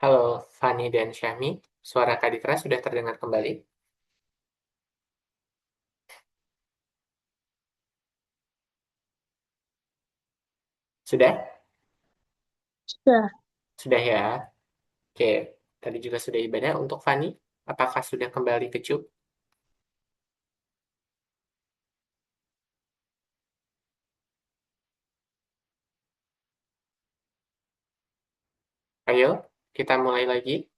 halo Fani dan Syami. Suara Kak Ditra sudah terdengar kembali? Sudah? Sudah. Sudah ya. Oke, tadi juga sudah ibadah untuk Fani. Apakah sudah kembali ke Cube? Ayo, kita mulai lagi.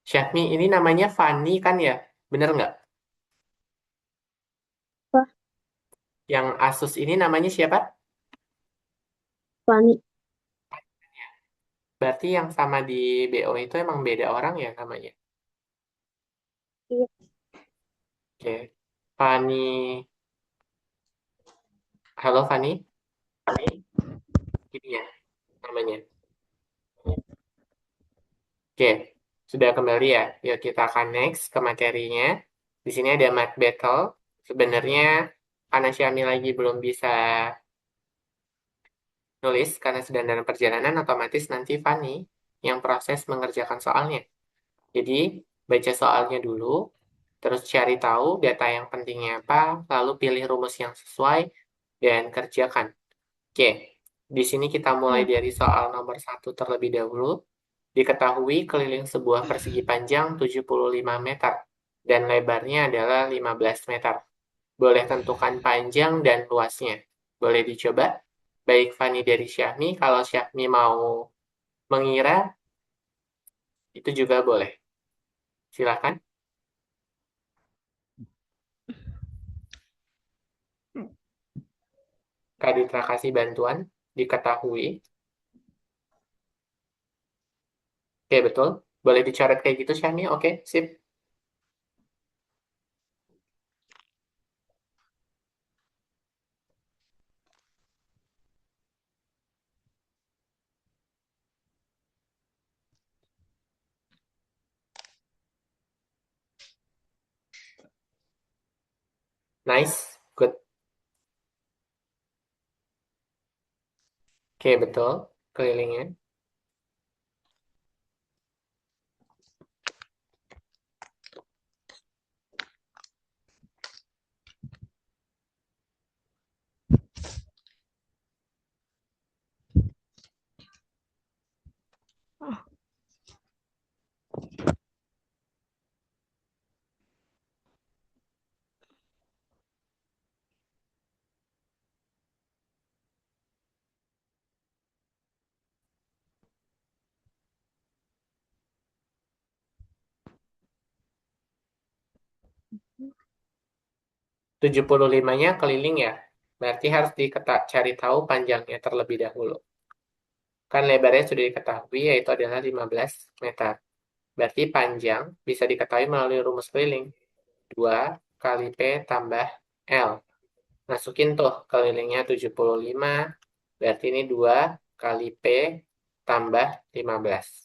Syahmi, ini namanya Fani kan ya? Bener nggak? Wah, Yang Asus ini namanya siapa? Fani. Berarti yang sama di BO itu emang beda orang ya namanya? Iya. Oke. Fani. Halo Fani, ini ya namanya. Oke, sudah kembali ya. Yuk kita akan next ke materinya. Di sini ada math battle. Sebenarnya karena Syami lagi belum bisa nulis karena sedang dalam perjalanan, otomatis nanti Fani yang proses mengerjakan soalnya. Jadi baca soalnya dulu, terus cari tahu data yang pentingnya apa, lalu pilih rumus yang sesuai dan kerjakan. Oke, di sini kita mulai Ya. dari soal nomor satu terlebih dahulu. Diketahui keliling sebuah persegi panjang 75 meter dan lebarnya adalah 15 meter. Boleh tentukan panjang dan luasnya. Boleh dicoba? Baik Fani dari Syahmi, kalau Syahmi mau mengira, itu juga boleh. Silakan. Kak Ditra kasih bantuan. Diketahui. Oke, betul. Boleh dicoret kayak gitu, Syahmi? Oke, sip. Nice. Good. Oke, betul. Kelilingnya. 75-nya keliling ya. Berarti harus cari tahu panjangnya terlebih dahulu. Kan lebarnya sudah diketahui yaitu adalah 15 meter. Berarti panjang bisa diketahui melalui rumus keliling. 2 kali P tambah L. Masukin tuh kelilingnya 75. Berarti ini 2 kali P tambah 15.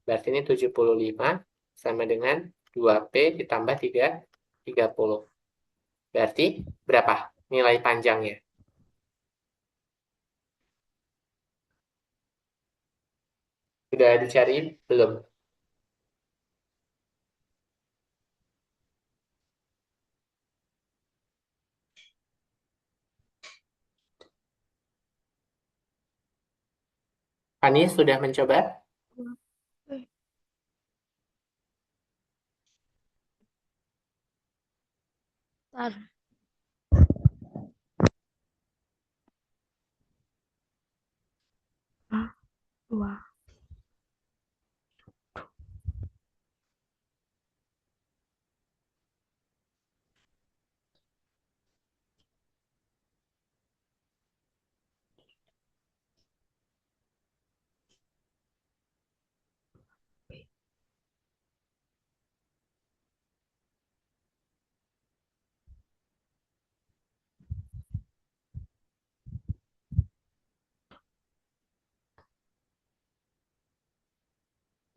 Berarti ini 75 sama dengan 2P ditambah 3, 30. Berarti berapa nilai panjangnya? Sudah dicari belum? Fani sudah mencoba? Ntar. Ah, dua.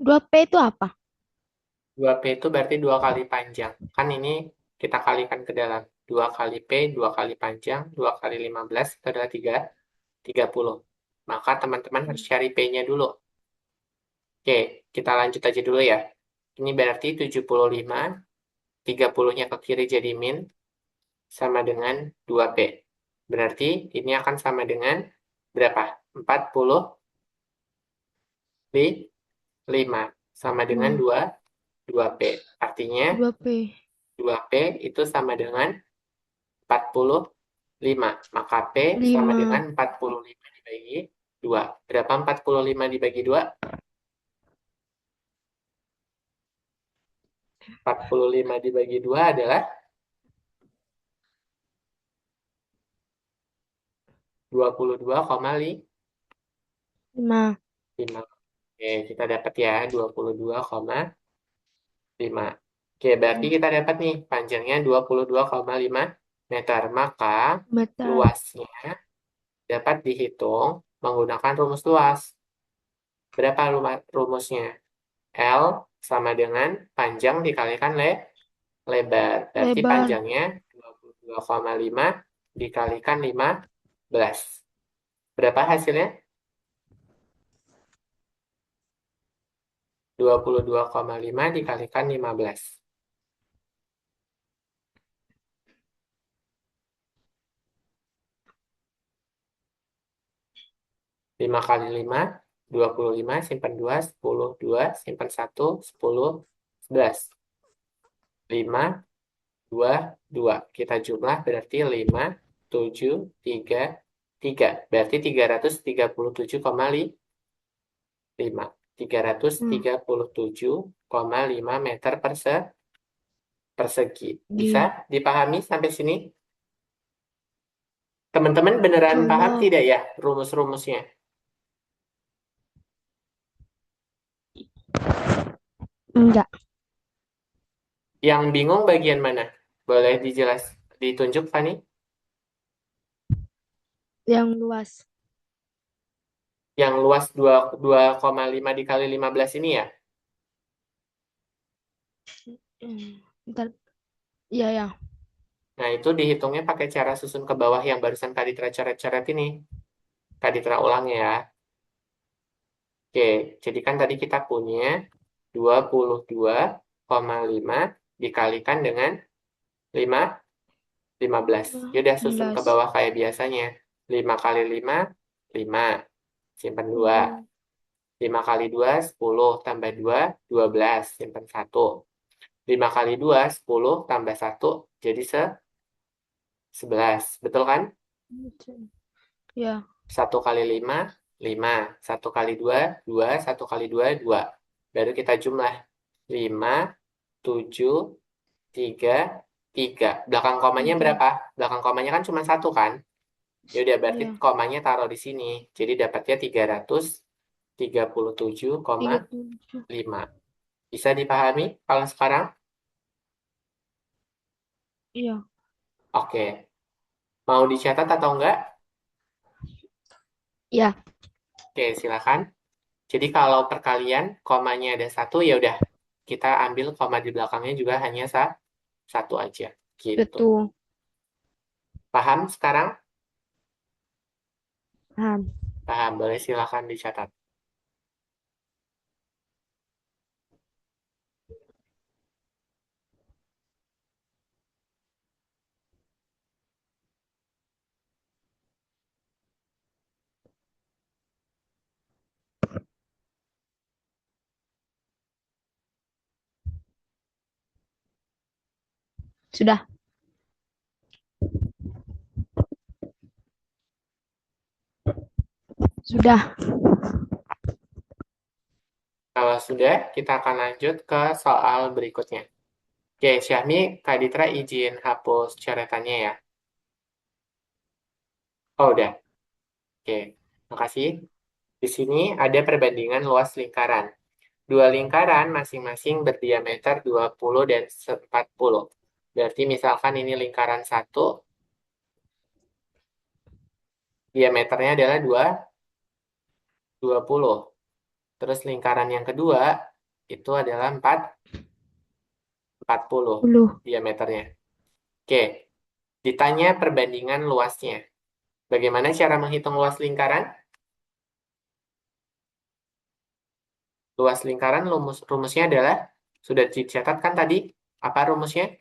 Dua P itu apa? 2P itu berarti 2 kali panjang. Kan ini kita kalikan ke dalam. 2 kali P, 2 kali panjang, 2 kali 15 itu adalah 30. Maka teman-teman harus cari P-nya dulu. Oke, kita lanjut aja dulu ya. Ini berarti 75, 30-nya ke kiri jadi min, sama dengan 2P. Berarti ini akan sama dengan berapa? 45 sama dengan 2P. Artinya 2P. 2P itu sama dengan 45. Maka P sama 5. dengan 45 dibagi 2. Berapa 45 dibagi 2? 45 dibagi 2 adalah 22,5. 5. Oke, kita dapat ya 22,5. Oke, berarti kita dapat nih panjangnya 22,5 meter. Maka Meter. luasnya dapat dihitung menggunakan rumus luas. Berapa rumusnya? L sama dengan panjang dikalikan lebar. Berarti Lebar. panjangnya 22,5 dikalikan 15. Berapa hasilnya? 22,5 dikalikan 15. 5 kali 5, 25, simpan 2, 10, 2, simpan 1, 10, 11. 5, 2, 2. Kita jumlah berarti 5, 7, 3, 3. Berarti 337,5. 337,5 meter persegi. Bisa dipahami sampai sini? Teman-teman beneran paham Belum. tidak ya rumus-rumusnya? Enggak. Yang bingung bagian mana? Boleh ditunjuk, Fani? Yang luas. Yang luas 2,5 dikali 15 ini ya? Bentar. Iya, ya. Nah, itu dihitungnya pakai cara susun ke bawah yang barusan Kak Ditra coret-coret ini. Kak Ditra ulang ya. Oke, jadi kan tadi kita punya 22,5 dikalikan dengan 15. Yaudah susun ke 15. bawah kayak biasanya. 5 kali 5, 5. Simpan 2. 5 kali 2, 10. Tambah 2, 12. Simpan 1. 5 kali 2, 10. Tambah 1. Jadi 11. Betul kan? Ya. 1 kali 5, 5. 1 kali 2, 2. 1 kali 2, 2. Baru kita jumlah. 5, 7, 3, 3. Belakang komanya berapa? Belakang komanya kan cuma 1 kan? Ya udah berarti Iya. komanya taruh di sini. Jadi dapatnya 337,5. Bisa dipahami kalau sekarang? Iya. Oke. Mau dicatat atau enggak? Iya. Oke, silakan. Jadi kalau perkalian komanya ada 1, ya udah kita ambil koma di belakangnya juga hanya 1 aja. Gitu. Betul. Paham sekarang? Paham. Paham, boleh silakan dicatat. Sudah. Sudah. Kalau sudah, kita akan lanjut ke soal berikutnya. Oke, Syahmi, Kak Ditra izin hapus coretannya ya. Oh, udah. Oke, makasih. Di sini ada perbandingan luas lingkaran. Dua lingkaran masing-masing berdiameter 20 dan 40. Berarti misalkan ini lingkaran 1, diameternya adalah 20. Terus lingkaran yang kedua itu adalah 40 diameternya. Oke, Ditanya perbandingan luasnya. Bagaimana cara menghitung luas lingkaran? Luas lingkaran rumusnya adalah, sudah dicatatkan tadi, apa rumusnya?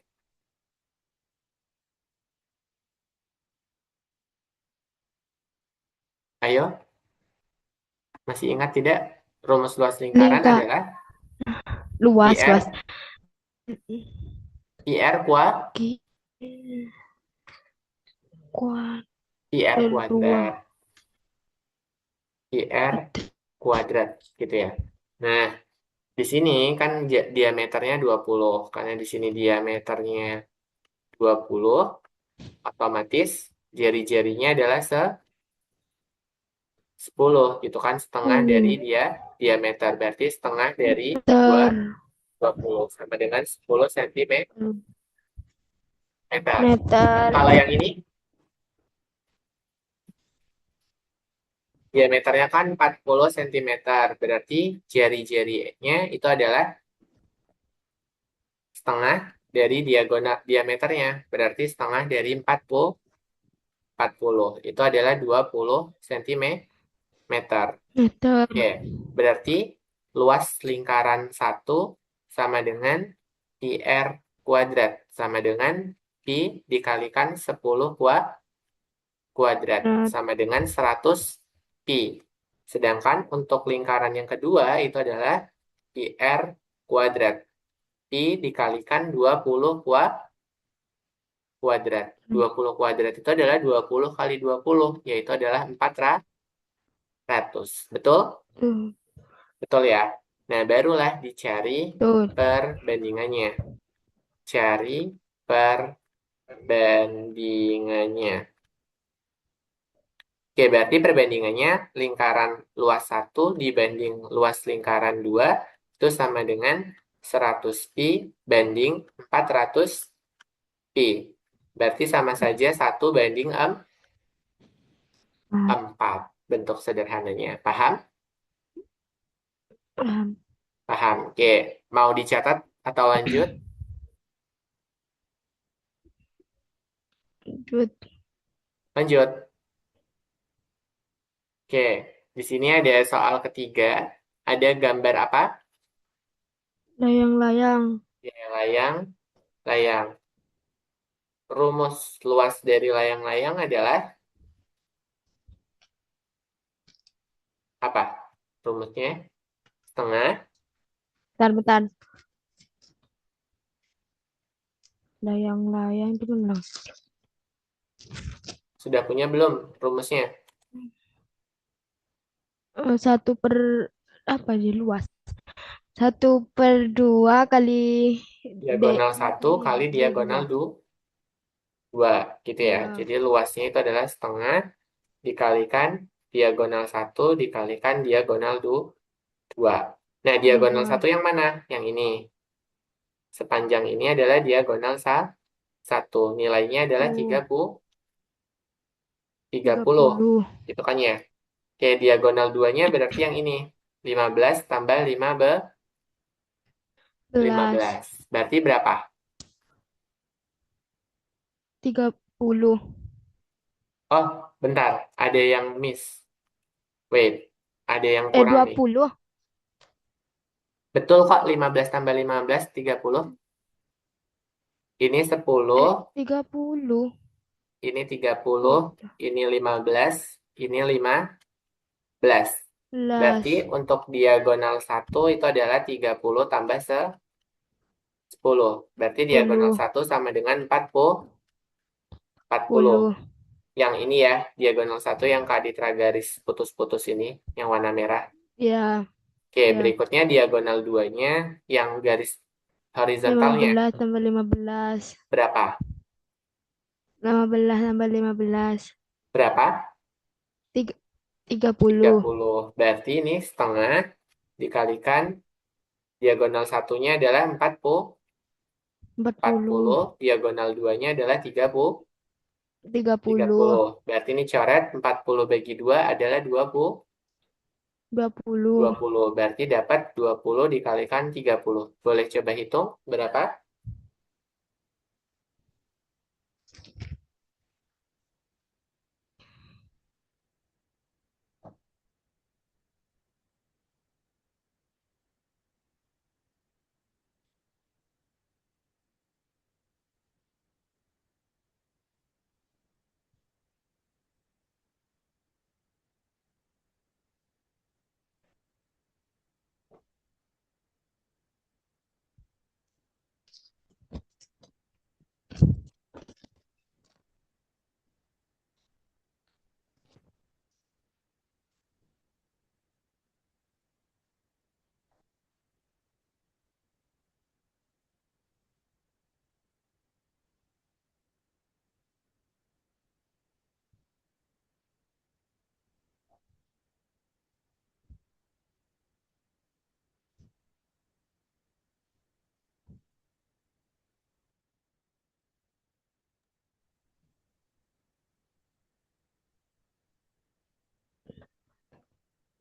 Ayo, masih ingat tidak? Rumus luas lingkaran Lingkar adalah luas luas. PR, PR Ki kuat PR ruang kuadrat, PR kuadrat, gitu ya. Nah, di sini kan diameternya 20, karena di sini diameternya 20, otomatis jari-jarinya adalah 10, gitu kan, setengah dari dia diameter, berarti setengah dari meter 20, sama dengan 10 cm. meter Kalau yang ini, diameternya kan 40 cm, berarti jari-jarinya itu adalah setengah dari diagonal diameternya, berarti setengah dari 40, 40 itu adalah 20 cm. meter Oke, berarti luas lingkaran 1 sama dengan PR kuadrat, sama dengan Pi dikalikan 10 kuadrat, sama dengan 100 Pi. Sedangkan untuk lingkaran yang kedua itu adalah PR kuadrat. Pi dikalikan 20 kuadrat. 20 kuadrat itu adalah 20 kali 20, yaitu adalah 400. Betul? Betul ya? Nah, barulah dicari betul perbandingannya. Cari perbandingannya. Oke, berarti perbandingannya lingkaran luas 1 dibanding luas lingkaran 2 itu sama dengan 100 pi banding 400 pi. Berarti sama saja 1 banding 4 bentuk sederhananya. Paham? paham. Paham. Oke, mau dicatat atau lanjut? Lanjut. Lanjut. Oke, di sini ada soal ketiga. Ada gambar apa? Layang-layang Ya, layang, layang. Rumus luas dari layang-layang adalah apa? Rumusnya setengah. bentar layang-layang itu benar Sudah punya belum rumusnya? 1/, apa sih luas 1/2 kali D Diagonal 1 kali diagonal dua 2, gitu ya. ya Jadi luasnya itu adalah setengah dikalikan diagonal 1 dikalikan diagonal 2. Nah, diagonal 1 dua yang mana? Yang ini. Sepanjang ini adalah diagonal 1. Nilainya adalah oh 30. 30. 30 Gitu kan ya. Oke, diagonal 2-nya berarti yang ini. 15 tambah belas 15. Berarti berapa? 30 Oh, bentar. Ada yang miss. Wait. Ada yang kurang dua nih. puluh Betul kok, 15 tambah 15, 30. Ini 10, 30 ini 30, oh ini 15, ini 15. belas Berarti untuk diagonal 1 itu adalah 30 tambah 10. Berarti diagonal 10 1 sama dengan 40. 40. 10 Yang ini ya, diagonal 1 yang kaditra garis putus-putus ini, yang warna merah. ya Oke, ya berikutnya diagonal 2-nya yang garis lima horizontalnya. belas tambah 15 Berapa? 15 tambah 15 Berapa? tiga 30 30. Berarti ini setengah dikalikan diagonal satunya adalah 40. 40 40. Diagonal 2-nya adalah 30. 30 30. Berarti ini coret 40 bagi 2 adalah 20. 20 20. Berarti dapat 20 dikalikan 30. Boleh coba hitung berapa?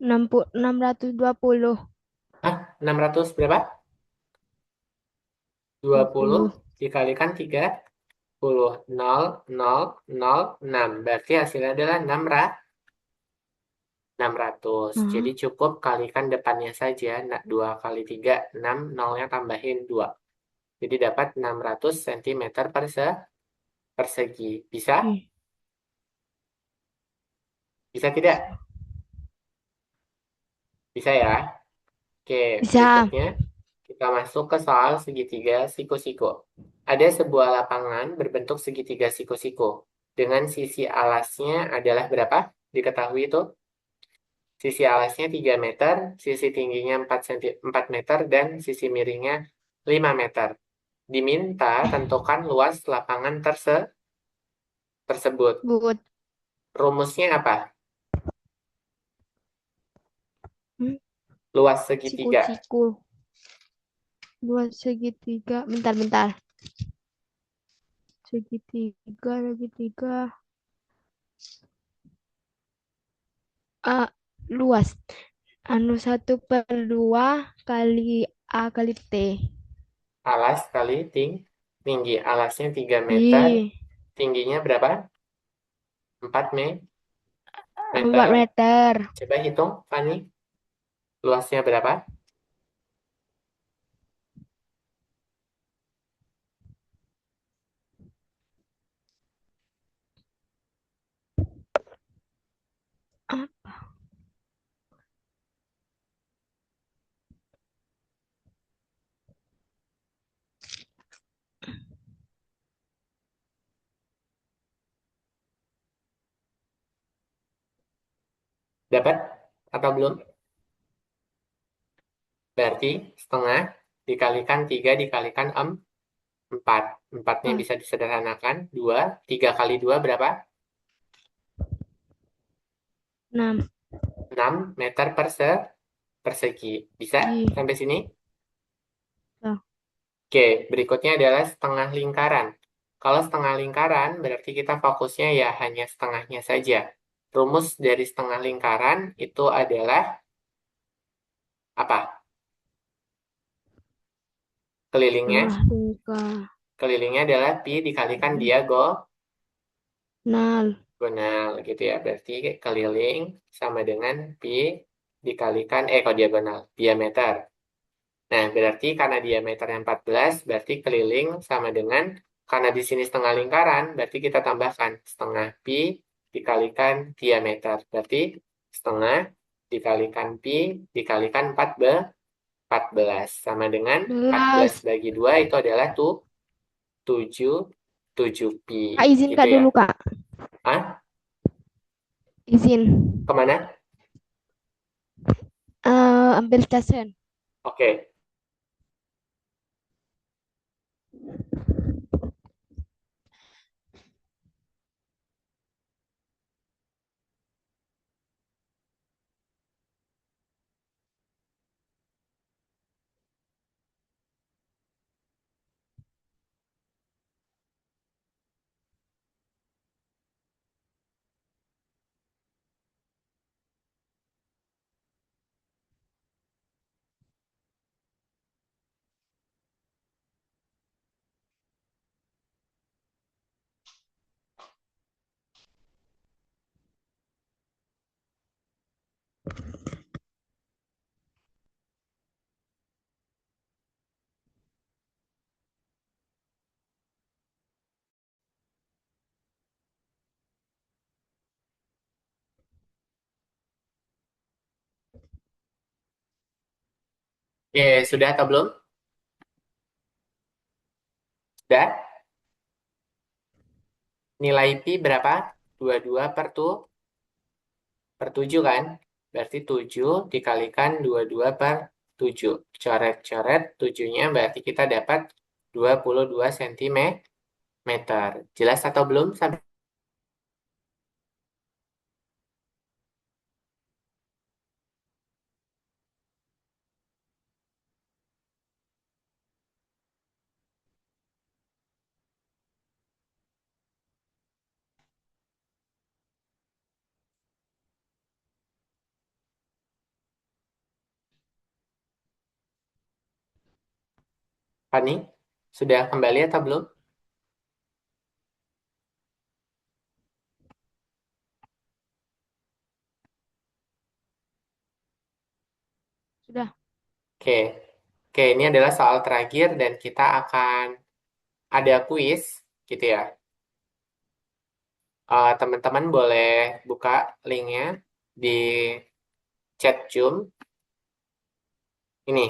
Enam ratus dua puluh. Hah? 600 berapa? Dua Dua puluh puluh. dikalikan 30. 0,006. Berarti hasilnya adalah 600. Jadi Ah, cukup kalikan depannya saja. Nah, 2 kali 3, 6. Nolnya tambahin 2. Jadi dapat 600 cm persegi. Bisa? oke. Bisa tidak? Bisa ya? Oke, Bisa. berikutnya kita masuk ke soal segitiga siku-siku. Ada sebuah lapangan berbentuk segitiga siku-siku. Dengan sisi alasnya adalah berapa? Diketahui itu? Sisi alasnya 3 meter, sisi tingginya 4 meter, dan sisi miringnya 5 meter. Diminta tentukan luas lapangan tersebut. But. Rumusnya apa? Hmm, Luas segitiga. Siku-siku. Dua segitiga. Bentar. Segitiga. Ah, luas. Anu 1/2 kali A kali T. Alas kali tinggi. Alasnya 3 meter. Ih, Tingginya berapa? 4 empat meter. meter. Coba hitung, Fani. Luasnya berapa? Ah, Dapat atau belum? Berarti setengah dikalikan 3 dikalikan 4. 4-nya ah, bisa disederhanakan. 2. 3 kali 2 berapa? 6. 6 meter persegi. Bisa Ih, sampai sini? ah, Oke, berikutnya adalah setengah lingkaran. Kalau setengah lingkaran, berarti kita fokusnya ya hanya setengahnya saja. Rumus dari setengah lingkaran itu adalah apa? Kelilingnya. tengah lingkaran. Kelilingnya adalah pi dikalikan Nol. diagonal gitu ya. Berarti keliling sama dengan pi dikalikan, kok diagonal, diameter. Nah, berarti karena diameternya 14, berarti keliling sama dengan, karena di sini setengah lingkaran, berarti kita tambahkan setengah pi dikalikan diameter. Berarti setengah dikalikan pi dikalikan 14 sama dengan 14 Belas. bagi 2 itu adalah 7, 7 pi. Kak, izin Gitu Kak ya. dulu, Kak. Ah, Izin. kemana? Ambil casen. Oke. Sudah atau belum? Sudah? Nilai pi berapa? 22 per 7 kan? Berarti 7 dikalikan 22 per 7. Coret-coret 7-nya berarti kita dapat 22 cm. Jelas atau belum? Sampai Fani, sudah kembali atau belum? Sudah. Oke. Oke, ini adalah soal terakhir dan kita akan ada kuis gitu ya. Teman-teman boleh buka linknya di chat Zoom. Ini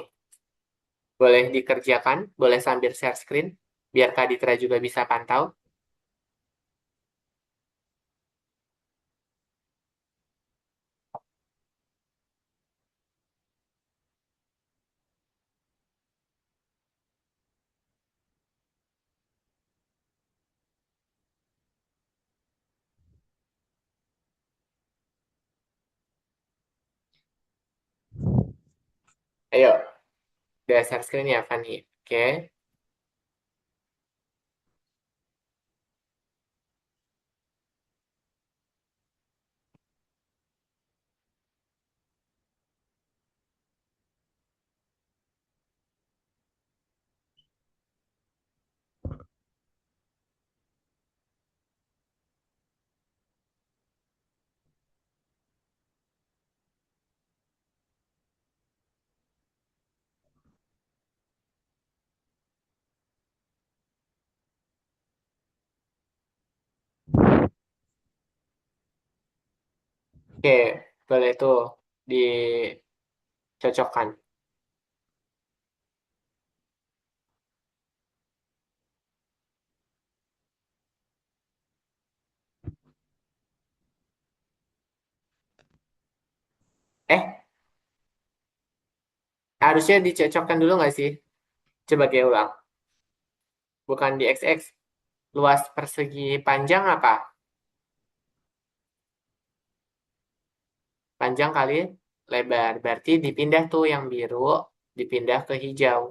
boleh dikerjakan, boleh sambil share screen, biar Kak Ditra juga bisa pantau. Ayo, udah share screen ya, Fani. Oke, oke, boleh tuh dicocokkan. Eh, harusnya dicocokkan dulu nggak sih? Coba gue ulang. Bukan di XX. Luas persegi panjang apa? Panjang kali lebar. Berarti dipindah tuh yang biru, dipindah ke hijau.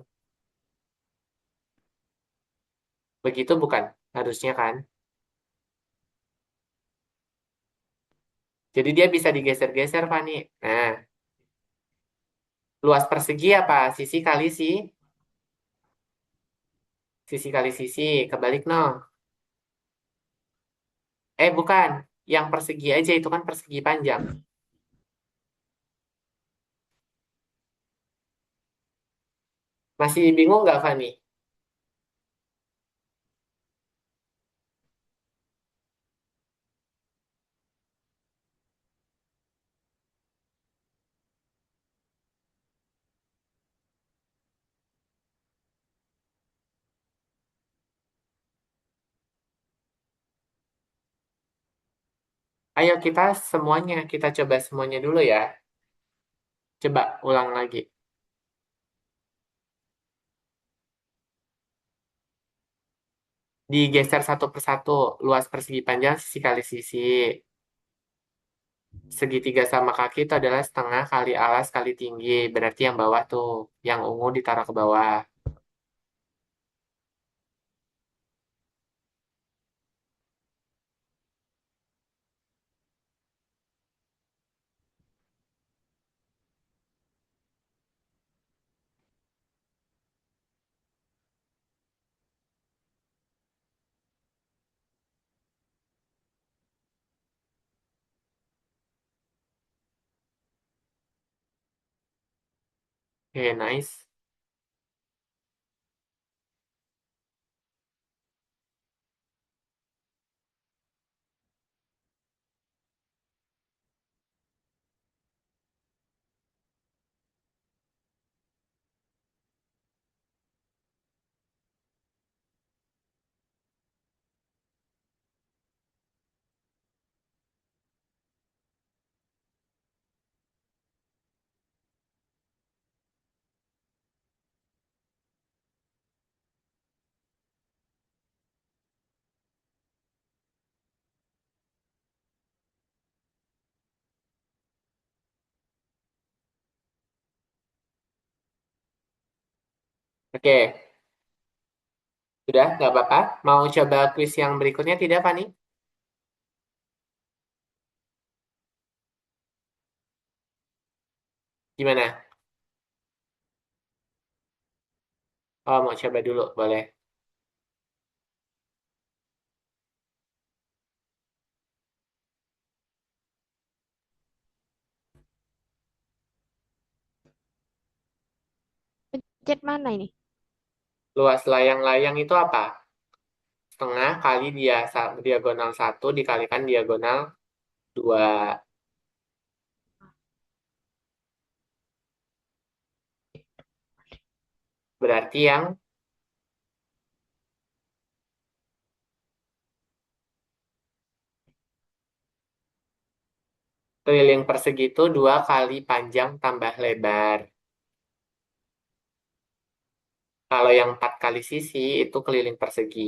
Begitu bukan? Harusnya kan? Jadi dia bisa digeser-geser, Fani. Nah, luas persegi apa? Sisi kali sisi kali sisi. Kebalik no. Bukan. Yang persegi aja itu kan persegi panjang. Masih bingung nggak, Fani? Ayo kita semuanya, kita coba semuanya dulu ya. Coba ulang lagi. Digeser satu persatu. Luas persegi panjang sisi kali sisi. Segitiga sama kaki itu adalah setengah kali alas kali tinggi. Berarti yang bawah tuh. Yang ungu ditaruh ke bawah. Oke, nice. Oke, sudah nggak apa-apa. Mau coba kuis yang berikutnya tidak, Fani? Gimana? Oh, mau coba dulu, boleh. Pencet mana ini? Luas layang-layang itu apa? Setengah kali dia diagonal satu dikalikan diagonal 2. Berarti yang keliling persegi itu 2 kali panjang tambah lebar. Kalau yang 4 kali sisi itu keliling persegi.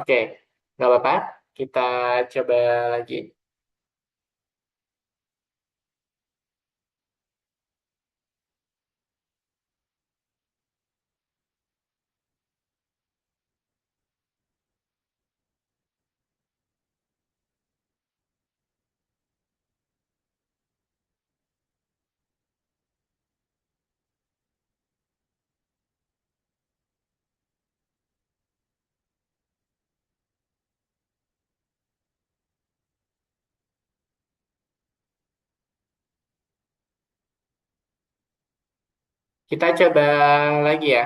Oke, nggak apa-apa. Kita coba lagi. Kita coba lagi ya.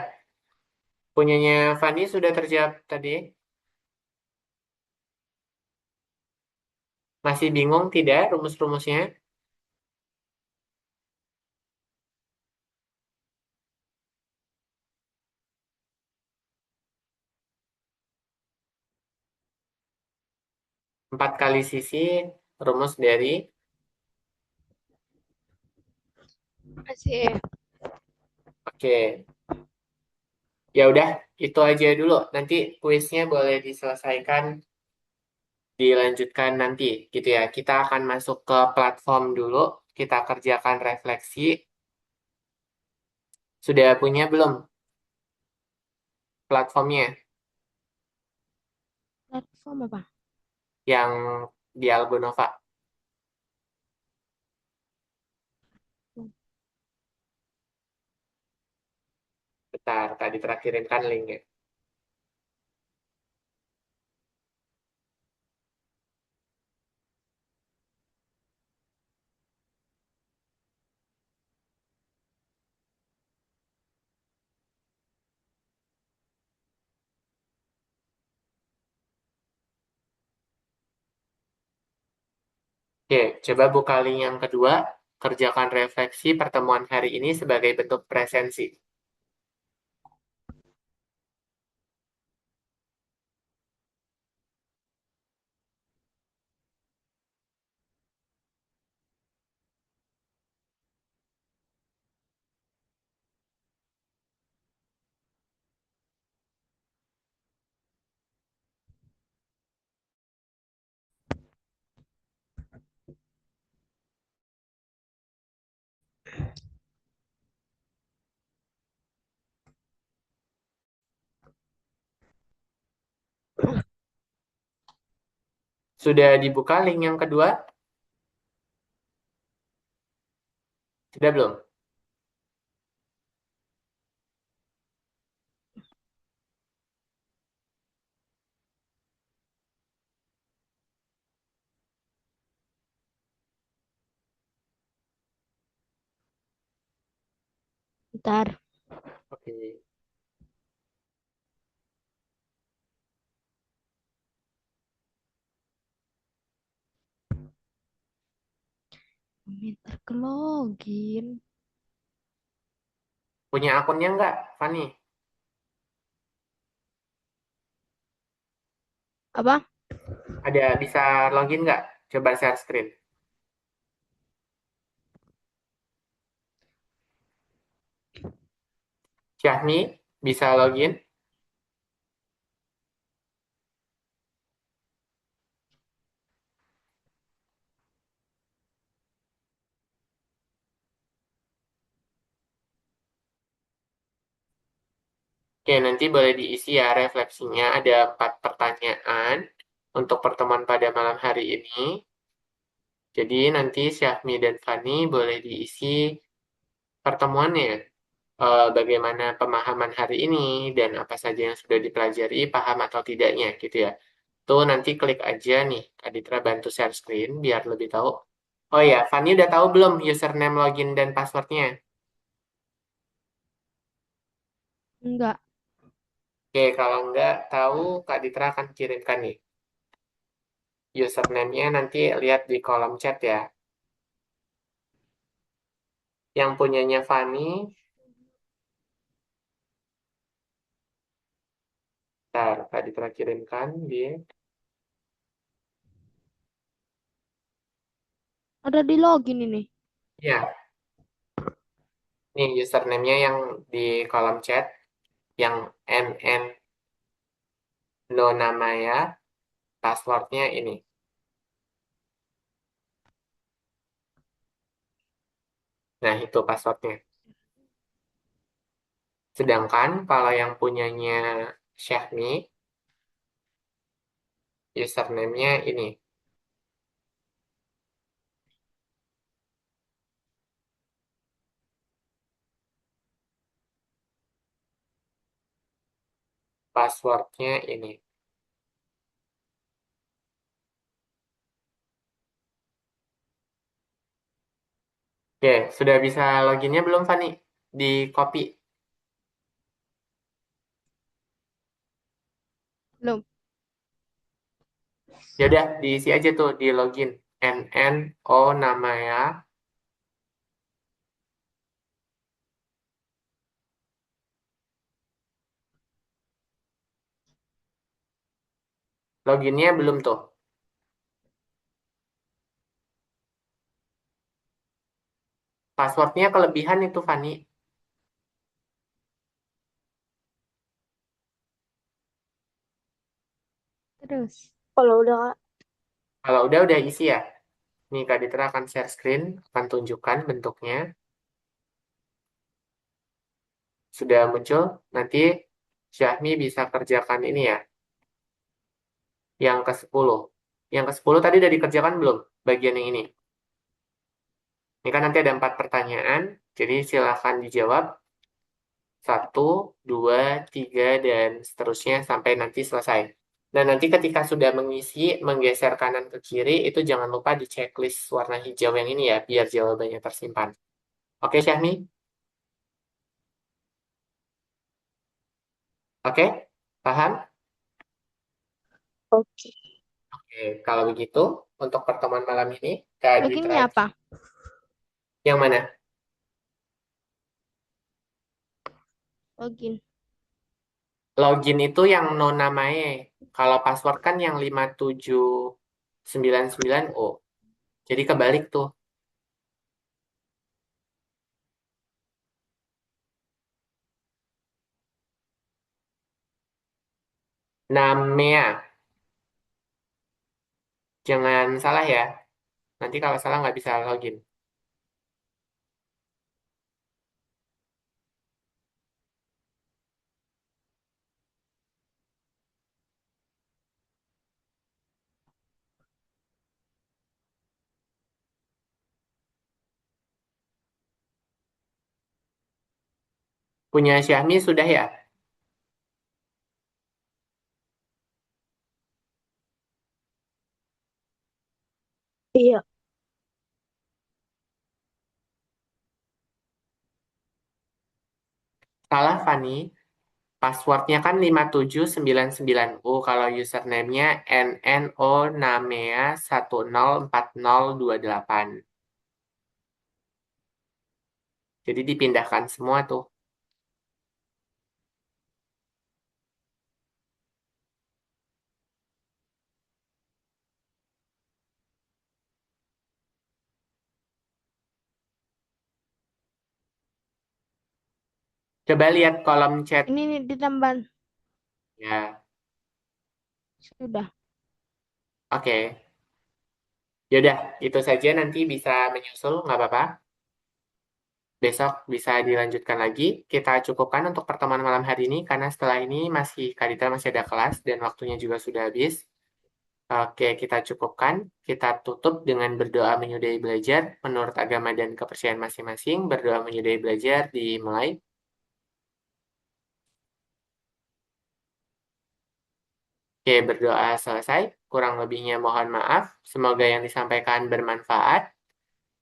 Punyanya Fani sudah terjawab tadi. Masih bingung tidak rumus-rumusnya? 4 kali sisi rumus dari. Masih. Oke, ya udah itu aja dulu. Nanti kuisnya boleh diselesaikan, dilanjutkan nanti gitu ya. Kita akan masuk ke platform dulu. Kita kerjakan refleksi. Sudah punya belum platformnya Platform apa? yang di Albonova? Bentar, tadi terakhirin kan linknya. Oke, coba buka link yang kedua. Kerjakan refleksi pertemuan hari ini sebagai bentuk presensi. Sudah dibuka link yang kedua? Sudah belum? Bentar. Oke. Minta ke login. Punya akunnya nggak, Fani? Apa? Ada bisa login nggak? Coba share screen. Syahmi, bisa login? Oke, nanti boleh diisi ya refleksinya. Ada 4 pertanyaan untuk pertemuan pada malam hari ini. Jadi nanti Syahmi dan Fani boleh diisi pertemuannya. Bagaimana pemahaman hari ini dan apa saja yang sudah dipelajari, paham atau tidaknya gitu ya. Tuh nanti klik aja nih, Kak Ditra bantu share screen biar lebih tahu. Oh ya, Fani udah tahu belum username, login, dan passwordnya? Enggak. Oke, kalau nggak tahu, Kak Ditra akan kirimkan nih. Username-nya nanti lihat di kolom chat ya. Yang punyanya Fani, ntar Kak Ditra kirimkan di... Ada di login ini. Ya, nih username-nya yang di kolom chat, yang NN no namanya, passwordnya ini. Nah, itu passwordnya. Sedangkan kalau yang punyanya Syahmi, username-nya ini. Passwordnya ini. Oke, sudah bisa loginnya belum, Fani? Di copy. Belum. Ya udah, diisi aja tuh di login. NNO namanya. Loginnya belum tuh. Passwordnya kelebihan itu, Fani. Terus. Kalau udah Kak. Kalau udah isi ya. Nih, Kak Ditra akan share screen, akan tunjukkan bentuknya. Sudah muncul, nanti Syahmi bisa kerjakan ini ya, yang ke-10. Yang ke-10 tadi udah dikerjakan belum? Bagian yang ini. Ini kan nanti ada 4 pertanyaan, jadi silahkan dijawab. Satu, dua, tiga, dan seterusnya sampai nanti selesai. Dan nanti ketika sudah mengisi, menggeser kanan ke kiri, itu jangan lupa di checklist warna hijau yang ini ya, biar jawabannya tersimpan. Oke, Syahmi? Oke? Paham? Oke. Oke, kalau begitu, untuk pertemuan malam ini, Kak Ditra, Loginnya apa? yang mana? Login. Login itu yang no namae. Kalau password kan yang 5799O. Jadi kebalik tuh. Namanya. Jangan salah ya. Nanti kalau salah nggak bisa login. Punya Syahmi sudah ya? Iya. Salah, Fani. Passwordnya kan 5799U. Kalau username-nya NNO Namea 104028. Jadi dipindahkan semua tuh. Coba lihat kolom chat Ini nih ditambah. ya. Sudah. Oke. Yaudah, itu saja nanti bisa menyusul, nggak apa-apa. Besok bisa dilanjutkan lagi. Kita cukupkan untuk pertemuan malam hari ini, karena setelah ini Kak Dita masih ada kelas dan waktunya juga sudah habis. Oke, kita cukupkan. Kita tutup dengan berdoa menyudahi belajar menurut agama dan kepercayaan masing-masing. Berdoa menyudahi belajar dimulai. Oke, berdoa selesai. Kurang lebihnya mohon maaf. Semoga yang disampaikan bermanfaat.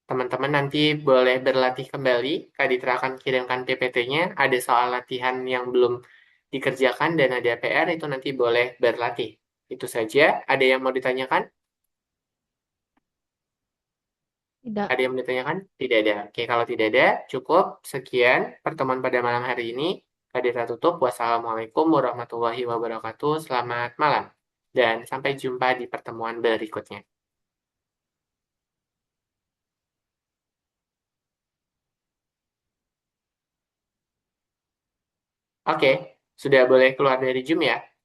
Teman-teman nanti boleh berlatih kembali. Kak Ditra akan kirimkan PPT-nya. Ada soal latihan yang belum dikerjakan dan ada PR, itu nanti boleh berlatih. Itu saja. Ada yang mau ditanyakan? Tidak. Ada yang mau ditanyakan? Tidak ada. Oke, kalau tidak ada, cukup. Sekian pertemuan pada malam hari ini. Kak Ditra tutup. Wassalamualaikum warahmatullahi wabarakatuh. Selamat malam. Dan sampai jumpa di pertemuan berikutnya. Oke, sudah boleh keluar dari Zoom ya?